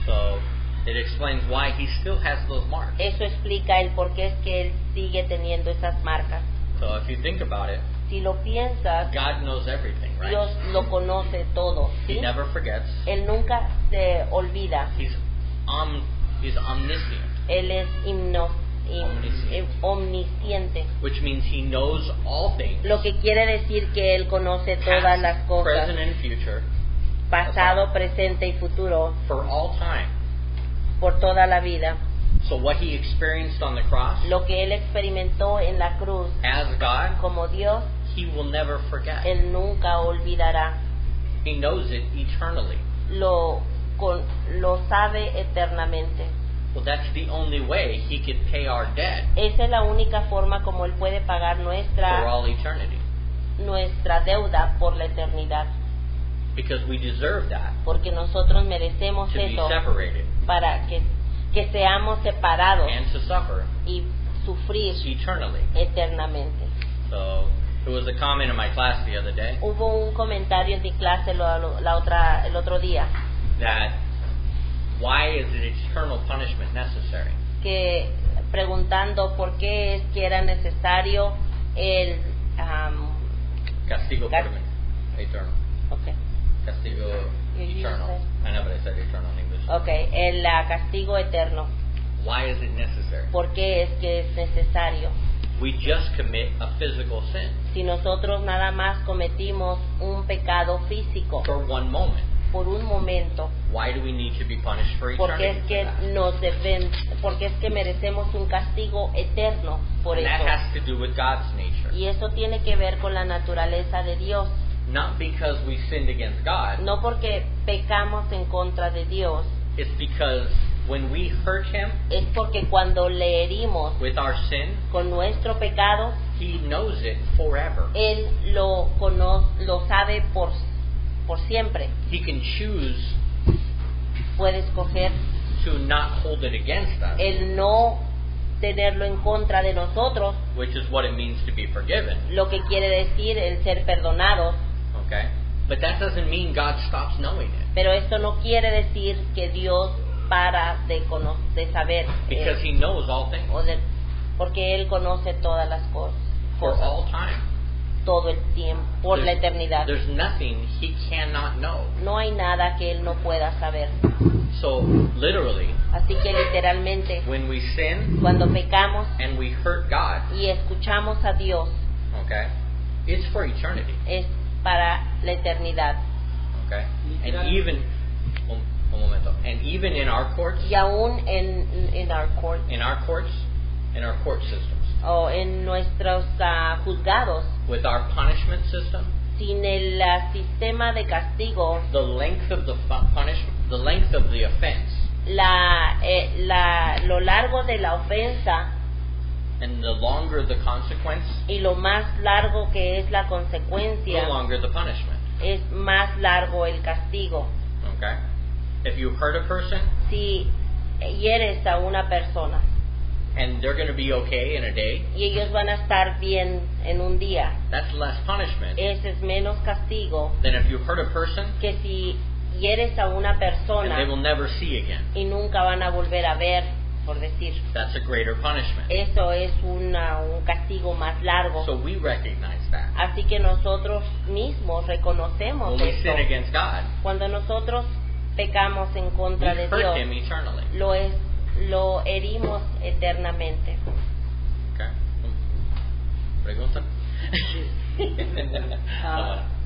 So it explains why he still has those marks. Eso explica el por qué es que Él sigue teniendo esas marcas. So if you think about it, Si lo piensas, God knows everything, right? Dios lo conoce todo. He ¿sí? never forgets. Él nunca se olvida. He's omniscient, Él es omnisciente. which means he knows all things, Lo que quiere decir que Él conoce todas las past, cosas, present, and future, pasado, presente y futuro, for all time. por toda la vida. So what he experienced on the cross Lo que Él experimentó en la cruz as God, como Dios, he will never forget. Él nunca olvidará. He knows it eternally. Lo sabe eternamente. Well, that's the only way he could pay our debt Esa es la única forma como Él puede pagar for nuestra all eternity, deuda por la eternidad. because we deserve that, Porque nosotros merecemos to be eso separated para que seamos separados and to suffer y sufrir eternally. eternamente. So it was a comment in my class the other day Hubo un comentario en mi clase el otro día that why is an eternal punishment necessary? que preguntando por qué es que era necesario el Castigo eternal. okay, Castigo You eternal. said- I know, but I said eternal in English. okay, el castigo eterno. Why is it necessary? ¿Por qué es que es necesario? We just commit a physical sin Si nosotros nada más cometimos un pecado físico for one moment. por un momento, Why do we need to be punished for porque eternity? es que porque es que merecemos un castigo eterno por And that eso. has to do with God's nature. Y eso tiene que ver con la naturaleza de Dios, Not because we sinned against God. no porque pecamos en contra de Dios, It's because when we hurt Him es porque cuando le herimos with our sin, con nuestro pecado, He knows it forever. Él lo sabe por siempre. He can choose Puede escoger to not hold it against us, el no tenerlo en contra de nosotros, which is what it means to be forgiven. lo que quiere decir el ser perdonados, Okay? But that doesn't mean God stops knowing it. pero esto no quiere decir que Dios para de saber, Because He knows all things porque Él conoce todas las cosas, for all time. todo el tiempo, por la eternidad. There's nothing He cannot know. No hay nada que Él no pueda saber. So, literally, Así que literalmente, when we sin cuando pecamos and we hurt God, y escuchamos a Dios, okay, it's for eternity. es para la eternidad. Okay? And even, un momento, and even in our courts, Y aún en our court, in our court systems, o en nuestros juzgados, with our punishment system, sin el sistema de castigo, the length of the punishment, the length of the offense, lo largo de la ofensa and the longer the consequence, y lo más largo que es la the consecuencia, longer the punishment. es más largo el castigo. Okay? If you hurt a person Si hieres a una persona and they're going to be okay in a day, y ellos van a estar bien en un día, that's less punishment ese es menos castigo than if you hurt a person que si hieres a una and they persona will never see again. y nunca van a volver a ver, por decir. That's a greater punishment. Eso es un castigo más largo. So we recognize that. Así que nosotros mismos reconocemos When we esto. sin against God, Cuando nosotros pecamos en we contra de hurt Dios, Him eternally. lo herimos eternamente. Okay? ¿Pregunta?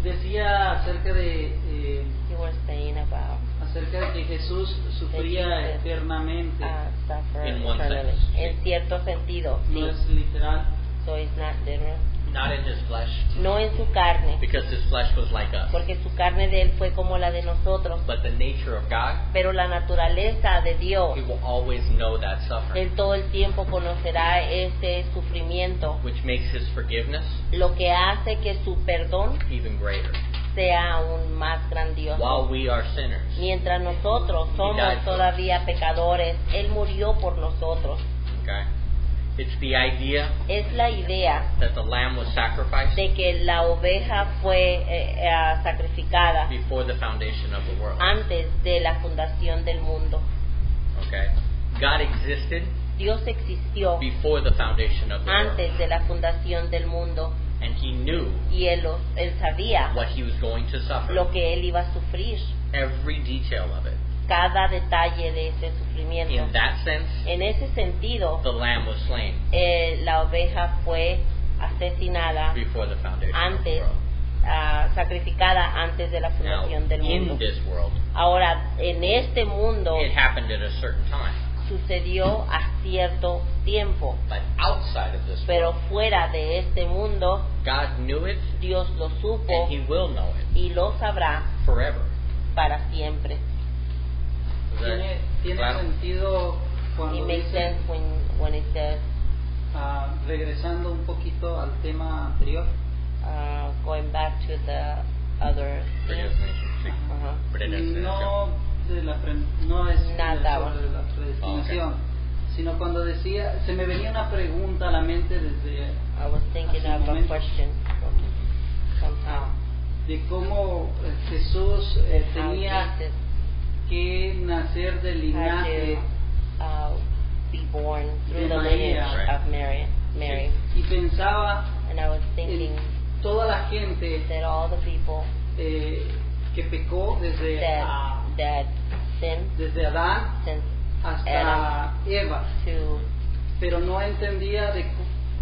Decía acerca de You were saying about acerca de que Jesús sufría Jesus, eternamente. suffer In one eternally. sense. En cierto sentido, sí. No es literal. So it's not literal. Not in His flesh, No en su carne, because His flesh was like us. porque su carne de él fue como la de nosotros. But the nature of God, Pero la naturaleza de Dios, He will always know that suffering, él todo el tiempo conocerá ese sufrimiento, which makes His forgiveness lo que hace que su perdón even greater. sea aún más grandioso. While we are sinners, Mientras nosotros died somos for us. todavía pecadores, Él murió por nosotros. okay? It's the idea Es la idea that the lamb was sacrificed de que la oveja fue sacrificada before the foundation of the world. antes de la fundación del mundo. Okay? God existed Dios existió before the foundation of the world, antes de la fundación del mundo and He knew y él sabía what He was going to suffer, lo que Él iba a sufrir, every detail of it. cada detalle de ese sufrimiento. In that sense, En ese sentido, the lamb was slain la oveja fue asesinada before the foundation of the antes, world. sacrificada antes de la Now, fundación del mundo. in this world, Ahora, en este mundo it happened at a certain time, sucedió a cierto tiempo, but outside of this pero world, fuera de este mundo, God knew it, Dios lo supo and He will know it y lo sabrá forever. para siempre. Is that Tiene claro? sentido It cuando makes dice, sense when it says, regresando un poquito al tema anterior, going back to the other thing. Predestination, sí. Ajá. Predestinación. no es Nada, sobre la predestinación, sino cuando decía, se me venía una pregunta a la mente desde I was thinking hace un of a momento, question sometime. de cómo Jesús How tenía Jesus que nacer del had linaje to be born through de the María. lineage of Mary. y pensaba And I was thinking en toda la gente that all the people que pecó desde that sinned desde Adán since hasta Eva, to pero no entendía de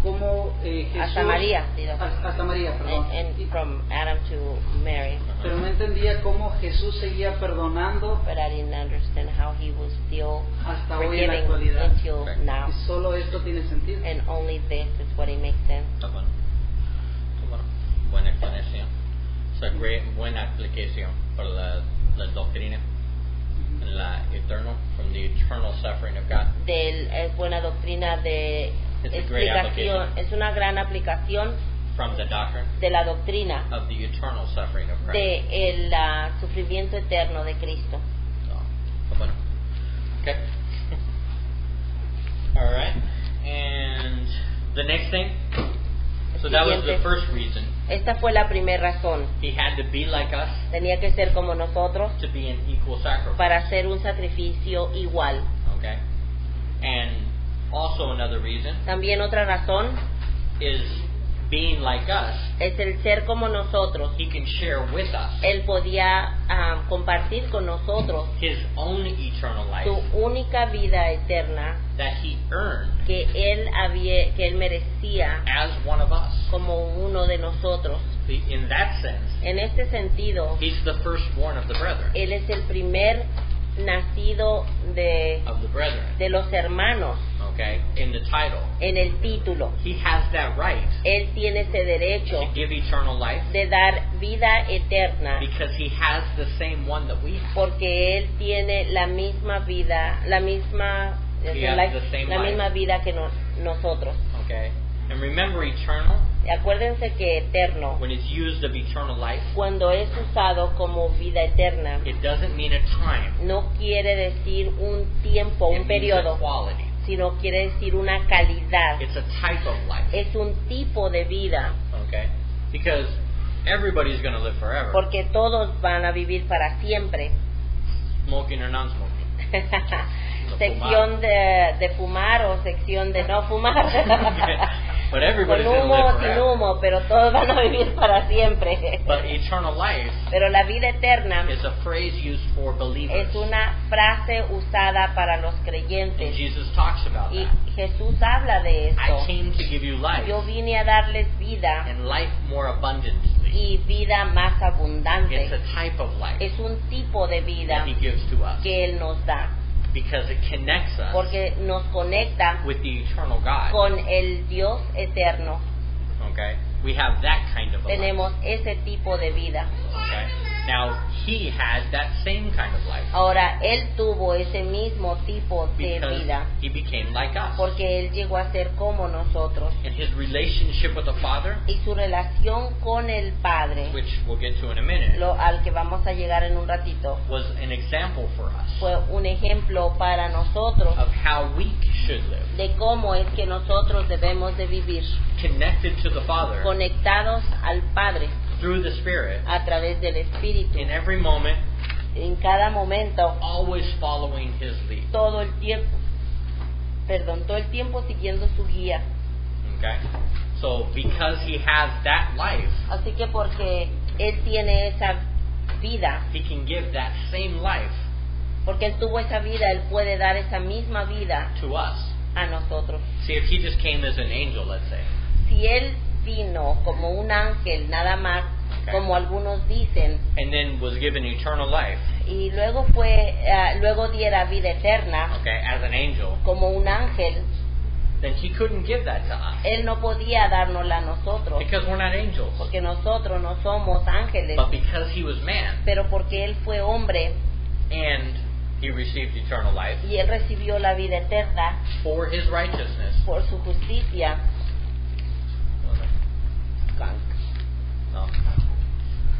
cómo Jesús hasta María, hasta María, perdón. and from Adam to Mary. Pero no entendía cómo Jesús seguía perdonando But I didn't understand how he was still hasta hoy en la forgiving actualidad. until Right. now. Y solo esto tiene sentido. And only this is what it makes sense. Está bueno. Está bueno. Buena explanación. Buena aplicación para la doctrina. La from the eternal suffering of God. Es buena doctrina de It's a great explicación, application. es una gran aplicación from the doctrine de la doctrina of the eternal suffering of Christ. de el sufrimiento eterno de Cristo. So, bueno. Okay. All right. And the next thing. So that was the Siguiente. first reason. Esta fue la primera razón. He had to be like us Tenía que ser como nosotros to be an equal sacrifice. para hacer un sacrificio igual. Okay. And also another reason También otra razón is being like us, es el ser como nosotros. he can share with us Él podía compartir con nosotros his own eternal life su única vida eterna that he earned que él merecía as one of us. como uno de nosotros. In that sense, En este sentido, he's the firstborn of the brethren. él es el primer nacido de los hermanos Okay, in the title, en el título. he has that right Él tiene ese derecho to give eternal life de dar vida eterna because he has the same one that we have. porque él tiene la misma vida, la misma He has the same la life. misma vida que nosotros. Okay, and remember, eternal, Acuérdense que eterno, when it's used of eternal life, cuando es usado como vida eterna, it doesn't mean a time. no quiere decir un tiempo, It un means a periodo, quality. sino quiere decir una calidad. It's a type of life. Es un tipo de vida, Okay, because everybody's going to live forever, porque todos van a vivir para siempre. smoking or non-smoking. Sección de fumar o sección de no fumar. But everybody's Con going to humo live o sin forever. humo, pero todos van a vivir para siempre. But eternal life Pero la vida eterna is a phrase used for believers. es una frase usada para los And creyentes. Jesus talks about Y that. Jesús habla de I esto. came to give you life, Yo vine a darles vida and life more abundantly. y vida más It's abundante. a type of life Es un tipo de vida that he gives to us que Él nos da, because it connects us porque nos conecta with the eternal God. con el Dios eterno. Okay, we have that kind of a life. Tenemos ese tipo de vida. Okay, now he had that same kind of life Ahora, Él tuvo ese mismo tipo de because vida, he became like us. porque Él llegó a ser como nosotros. And his relationship with the Father, Y su relación con el Padre, which we'll get to in a minute, al que vamos a llegar en un ratito, was an example for us fue un ejemplo para nosotros of how we should live, de cómo es que nosotros debemos de vivir, connected to the Father conectados al Padre through the Spirit a través del Espíritu, in every moment, en cada momento, always following his lead. todo el tiempo siguiendo su guía. Okay, so because he has that life, Así que porque Él tiene esa vida, he can give that same life porque Él tuvo esa vida, Él puede dar esa misma vida to us. a nosotros. See, if he just came as an angel, let's say, Si Él vino como un ángel, nada más, Okay. como algunos dicen, and then was given eternal life, y luego luego diera vida eterna okay, as an angel, como un ángel, then he couldn't give that to us Él no podía dárnosla a nosotros, because we're not angels. porque nosotros no somos ángeles, But because he was man pero porque Él fue hombre and he received eternal life y Él recibió la vida eterna for his righteousness. por su justicia. No.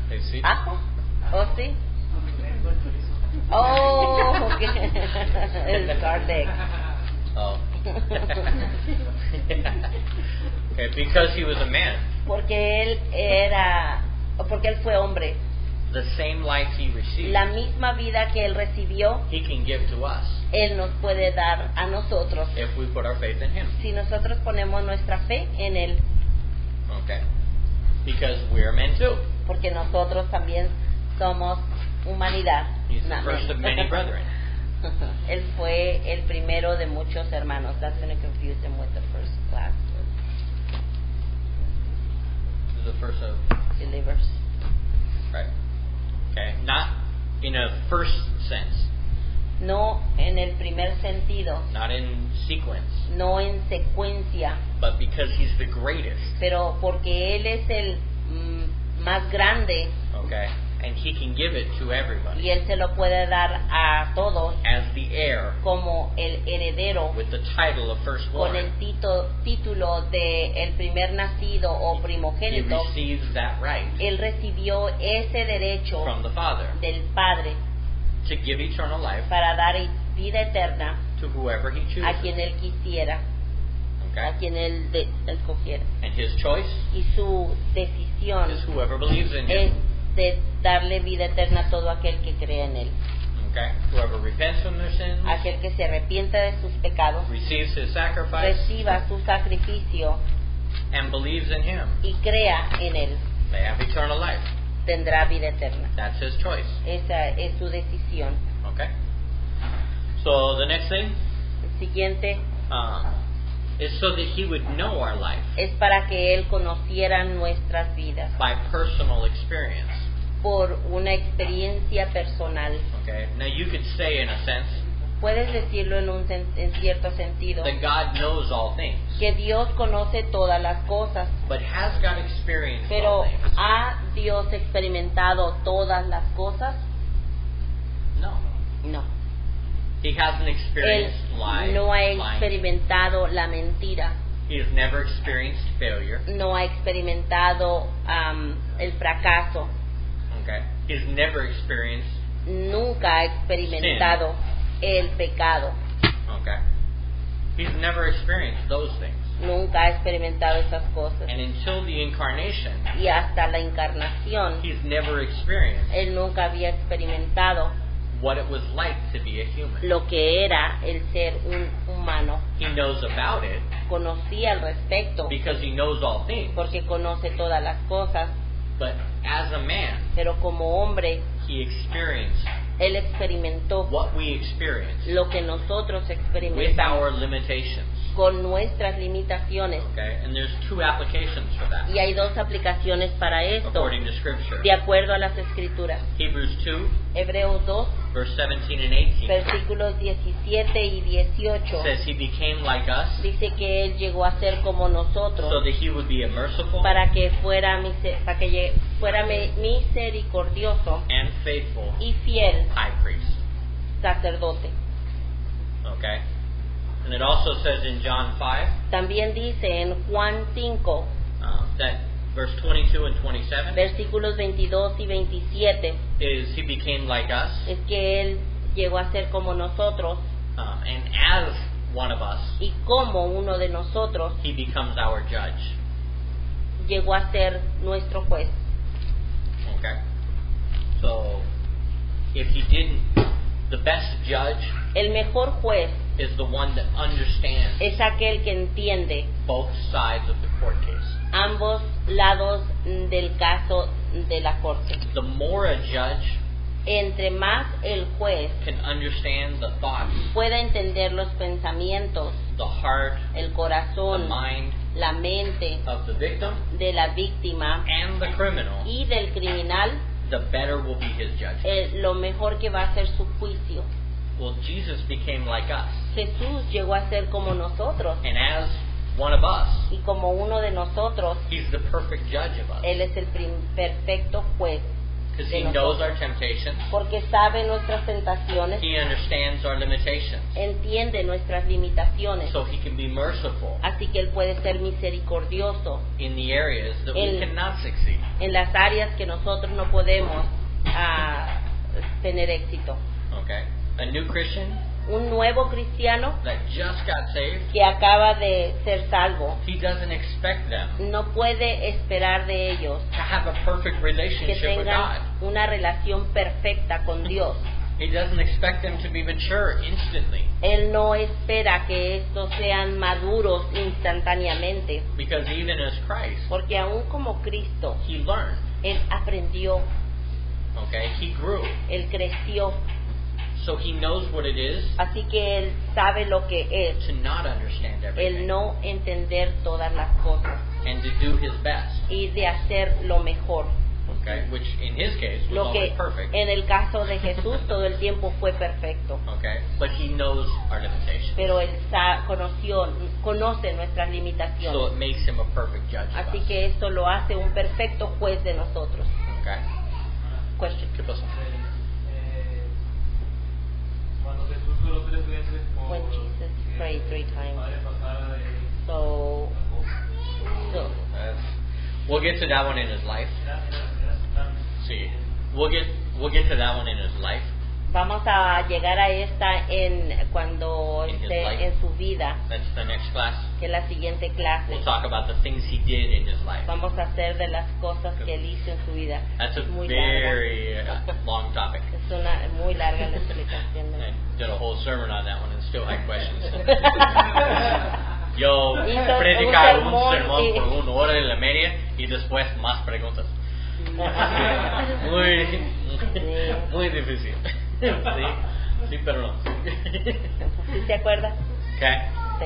Hey, see? ¿Ajo? ¿Oh, sí? Oh, ok. El garlic. Oh. Okay, because he was a man, Porque Él fue hombre. the same life he received, La misma vida que Él recibió, he can give to us Él nos puede dar a nosotros if we put our faith in him. si nosotros ponemos nuestra fe en Él, Okay. Because we're men too. porque nosotros también somos humanidad. He's the Amén. first of many brethren. Él fue el primero de muchos hermanos. That's going to confuse him with the first class He's the first of, believers. right. Okay. Not in a first sense, No en el primer sentido, not in sequence, no en secuencia, but because he's the greatest. pero porque Él es el más grande Okay. And he can give it to everybody y Él se lo puede dar a todos as the heir como el heredero with the title of con el firstborn. título de el primer nacido o He primogénito. receives that right Él recibió ese derecho from the Father del Padre to give eternal life para dar vida eterna to whoever he a quien chooses. Él quisiera, a Okay? quien Él escogiera. And his choice Y su decisión is whoever believes in es him. de darle vida eterna a todo aquel que cree en Él. Okay? Whoever repents from their sins, Aquel que se arrepienta de sus pecados, receives his sacrifice, reciba su sacrificio and believes in him, y crea en Él, they have eternal life. tendrá vida eterna. That's his choice. Esa es su decisión. Okay? So the next thing El siguiente is so that he would know our life es para que Él conociera nuestras vidas by personal experience. por una experiencia personal. Okay? Now you could say in a sense Puedes decirlo en cierto sentido, that God knows all things, que Dios conoce todas las cosas, but has God experienced pero all things? ¿ha Dios experimentado todas las cosas? No. No. He hasn't Él experienced no ha lying. experimentado la mentira, He has never experienced failure. no ha experimentado el fracaso, Okay? He's never experienced. nunca ha experimentado el pecado, Okay? He's never experienced those things. nunca ha experimentado esas cosas. And until the incarnation, Y hasta la encarnación, he's never experienced Él nunca había experimentado what it was like to be a human. lo que era el ser un humano. He knows about it Conocía al respecto because he knows all things. porque conoce todas las cosas, But as a man, pero como hombre, he experienced Él experimentó what we experience lo que nosotros with experimentamos our limitations. con nuestras limitaciones. Okay? And there's two applications for that, Y hay dos aplicaciones para esto, according to Scripture. de acuerdo a las Escrituras. Hebrews 2, Hebreos 2, verse 17 and 18 versículos 17 y 18, says he became like us dice que Él llegó a ser como nosotros so that he would be a merciful para que fuera misericordioso and faithful y fiel high priest. sacerdote. Okay? And it also says in John 5 También dice en Juan 5, that verse 22 and 27 versículos 22 y 27, is he became like us, es que Él llegó a ser como nosotros and as one of us, y como uno de nosotros he becomes our judge. llegó a ser nuestro juez. Okay? So, if he didn't, the best judge El mejor juez is the one that understands es aquel que entiende both sides of the court case. ambos lados del caso de la corte. The more a judge Entre más el juez can understand the thoughts, pueda entender los pensamientos, the heart, el the corazón, mind la mente of the victim de la víctima and the criminal, y del criminal, the better will be his judgment. lo mejor que va a ser su juicio. Well, Jesus became like us, Jesús llegó a ser como nosotros and as one of us, y como uno de nosotros, he's the perfect judge of us, Él es el perfecto juez because de he knows our nosotros, temptations, porque sabe nuestras tentaciones, he understands our limitations, entiende nuestras limitaciones, so he can be merciful así que Él puede ser misericordioso in the areas that we En- cannot succeed. en las áreas que nosotros no podemos tener éxito. Okay? A new Christian Un nuevo cristiano that just got saved, que acaba de ser salvo he doesn't expect them no puede esperar de ellos to have a perfect que relationship with tengan God. una relación perfecta con Dios. He doesn't expect them to be mature instantly, Él no espera que estos sean maduros instantáneamente, because even as Christ, porque aún como Cristo, he learned. Él aprendió, Okay? He grew. Él creció, So he knows what it is así que Él sabe lo que es to not understand el everything no entender todas las cosas and to do his best. y de hacer lo mejor. Okay? Which in his case was Lo always que perfect. en el caso de Jesús todo el tiempo fue perfecto, Okay? But he knows our limitations. pero Él conoce nuestras So limitaciones, it makes him a perfect judge of así us. que esto lo hace un perfecto juez de nosotros. Okay? question. ¿Qué pasó? Cuando Jesús oró 3 veces por When Jesus que prayed 3 el times. Padre pasara de él So, la copa. so We'll get to that one in his life. Era su carne. Sí. We'll get to that one in his life. vamos a llegar a esta cuando In his esté life. en su vida, That's the next class. que es la siguiente clase. We'll talk about the things he did in his life. Vamos a hacer de las cosas que él hizo en su vida. That's a Es muy larga. very long topic. Es una muy larga la explicación. I did a whole sermon on that one and still had questions. Yo Hizo predicar un un sermón sermón y- por 1 hora y la media y después más preguntas. Muy difícil. Sí, pero no. ¿Sí se acuerda? Okay. Sí.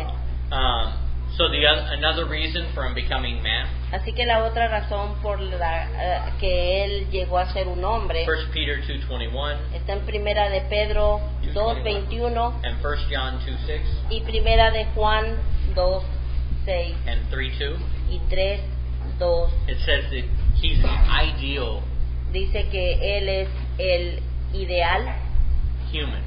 So another reason for him becoming man. Así que la otra razón por la que él llegó a ser un hombre 1 Peter 2:21 está en Primera de Pedro 2:21 and 1 John 2:6 y Primera de Juan 2:6 and 3:2. y 3:2. It says that he's the ideal Dice que él es el ideal, human.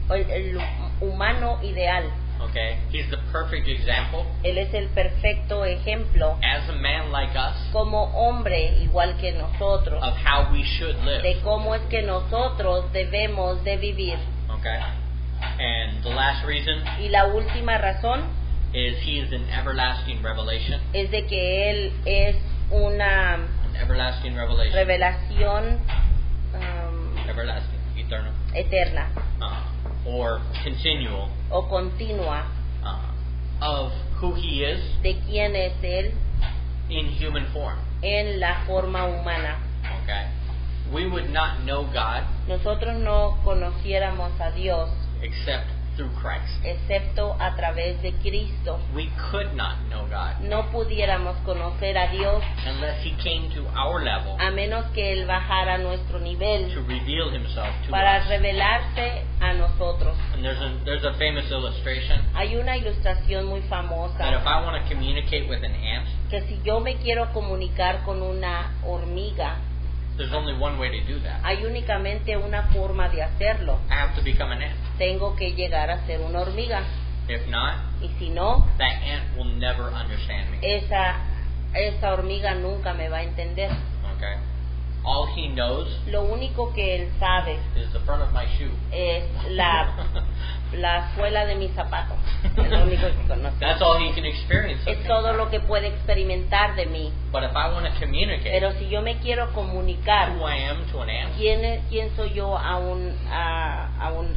el humano ideal. Okay, he's the perfect example Él es el perfecto ejemplo as a man like us como hombre igual que nosotros, of how we should live. de cómo es que nosotros debemos de vivir. Okay, and the last reason Y la última razón is he is an everlasting revelation. es de que él es una An everlasting revelation. revelación Everlasting, eternal, eterna or continual o continua of who he is de quién es él in human form. en la forma humana. Okay, we would not know God Nosotros no conociéramos a Dios except through Christ. excepto a través de Cristo. We could not know God No pudiéramos conocer a Dios unless he came to our level a menos que Él bajara a nuestro to nivel reveal himself to para us. revelarse a nosotros. And there's a famous illustration Hay una ilustración muy that if famosa I want to communicate with an ant, que si yo me quiero comunicar con una hormiga, there's only one way to do that. hay únicamente una forma de hacerlo. I have to become an ant. Tengo que llegar a ser una hormiga. If not, Y si no, that ant will never understand me. esa hormiga nunca me va a entender. Okay? All he knows Lo único que él sabe is the front of my shoe. es la suela de mi zapato. Es lo único que conoce. That's all he can experience of Es me. todo lo que puede experimentar de mí. But if I want to communicate Pero si yo me quiero comunicar who I am to an ant, quién soy yo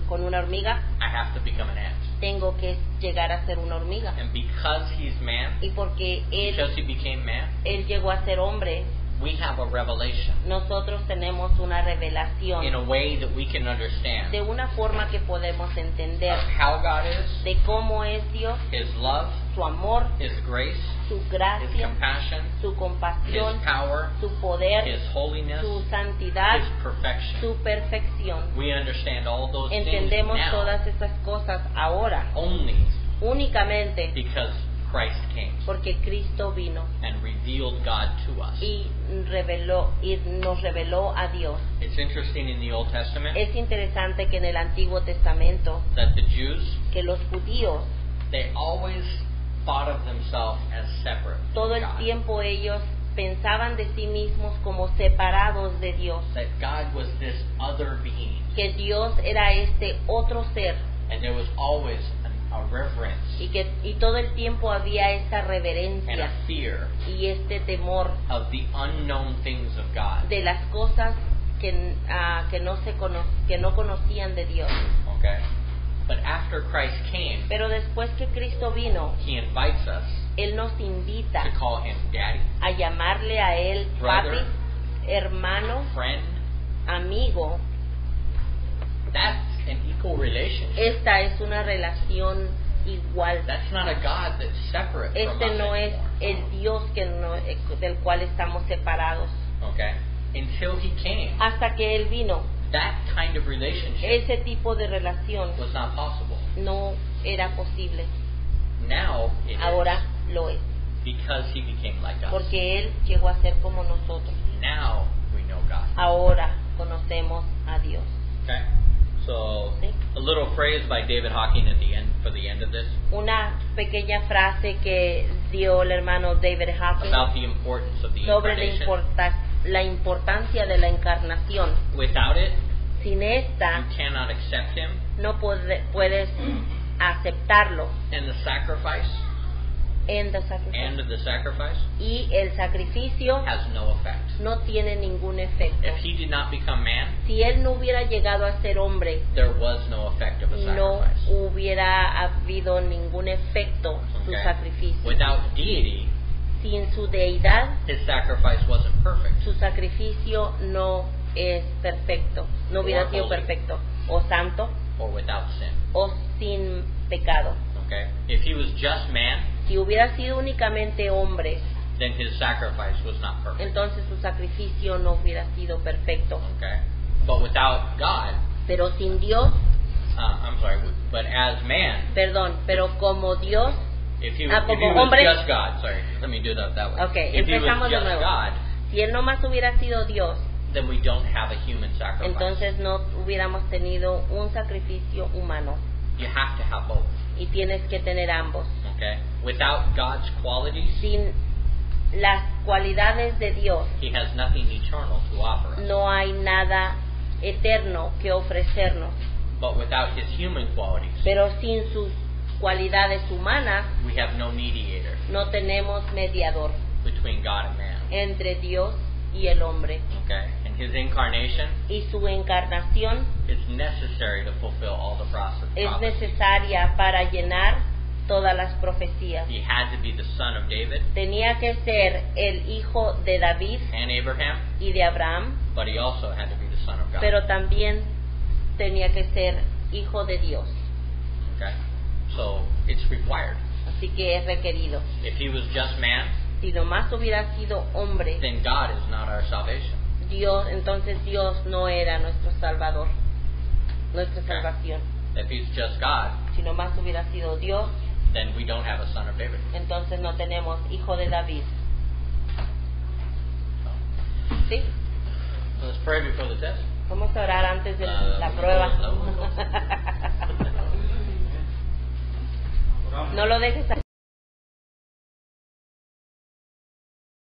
con una hormiga, I have to become an ant. tengo que llegar a ser una hormiga. And because he's man, Y porque because he became man, él llegó a ser hombre, we have a revelation nosotros tenemos una in revelación a way that we can understand de una forma que podemos entender of how God is, de cómo es Dios, his love, su amor, his grace, su his gracia, compassion, su his compasión, power, su poder, his holiness, su santidad, his perfection. su perfección. We understand all those things Entendemos now todas esas cosas ahora, only únicamente because Christ came porque Cristo vino and revealed God to us. y nos reveló a Dios. It's interesting in the Old Testament Es interesante que en el Antiguo Testamento that the Jews, que los judíos they always thought of themselves as separate todo from el God. tiempo ellos pensaban de sí mismos como separados de Dios, That God was this other being, que Dios era este otro ser and there was always a reverence y todo el tiempo había esta and reverencia a fear y este temor of the unknown things of God. de las cosas que no conocían de Dios. Okay, but after Christ came, Pero después que Cristo vino, He invites us Él nos invita to call Him Daddy, a llamarle a Él Brother. papi, hermano, friend. amigo. That's an equal relationship. Esta es una relación igual. That's not a God that's separate from Este us no es anymore. el Dios del cual estamos separados. Okay, until He came, Hasta que Él vino, that kind of relationship ese tipo de relación was not possible. no era posible. Now it is, Ahora lo es, because He became like us. porque Él llegó a ser como nosotros. Now we know God. Ahora conocemos a Dios. Okay? So, Sí. a little phrase by David Hawking at the end, for the end of this, Una pequeña frase que dio el hermano David Hawkins about the importance of the sobre incarnation. la importancia de la encarnación. Without it, Sin esta you cannot accept Him, no puedes aceptarlo and the sacrifice, en the sacrifice. and the sacrifice Y el sacrificio has no effect. no tiene ningún efecto. If He did not become man, Si él no hubiera llegado a ser hombre, there was no effect of a no sacrifice. hubiera habido ningún efecto su Okay? sacrificio. Without deity, Sin su deidad, His sacrifice wasn't perfect. su sacrificio no es perfecto, no hubiera Or sido holy. perfecto, o santo, Or without sin. o sin pecado. Okay? If He was just man, Si hubiera sido únicamente hombre, then His sacrifice was not perfect. entonces su sacrificio no hubiera sido perfecto. Okay? But without God, Pero sin Dios, but as man, pero como Dios, if He Ah, was, if como he was hombre. just God, let me do that way. Okay, If He was empezamos de just nuevo. God, si él nomás hubiera sido Dios, then we don't have a human sacrifice. entonces no hubiéramos tenido un sacrificio humano. You have to have both. Y tienes que tener ambos. Okay? Without God's qualities, Sin las cualidades de Dios, He has nothing eternal to offer us. no hay nada eterno que ofrecernos. But without His human qualities, Pero sin sus cualidades humanas, we have no mediator no tenemos mediador between God and man. entre Dios y el hombre. Okay? And His incarnation Y su encarnación is necessary to fulfill all the es prophecies. necesaria para llenar todas las profecías. He had to be the son of David Tenía que ser el hijo de David and Abraham, y de Abraham, but He also had to be the son of God. pero también tenía que ser hijo de Dios. Okay? So it's required. Así que es requerido. If He was just man, Si nomás hubiera sido hombre, then God is not our salvation. entonces Dios no era nuestro Salvador, nuestra salvación. If He's just God, Si nomás hubiera sido Dios, then we don't have a son of David. entonces no tenemos hijo de David. ¿Sí? Let's pray before the test. Vamos a orar antes de la prueba. No. No lo dejes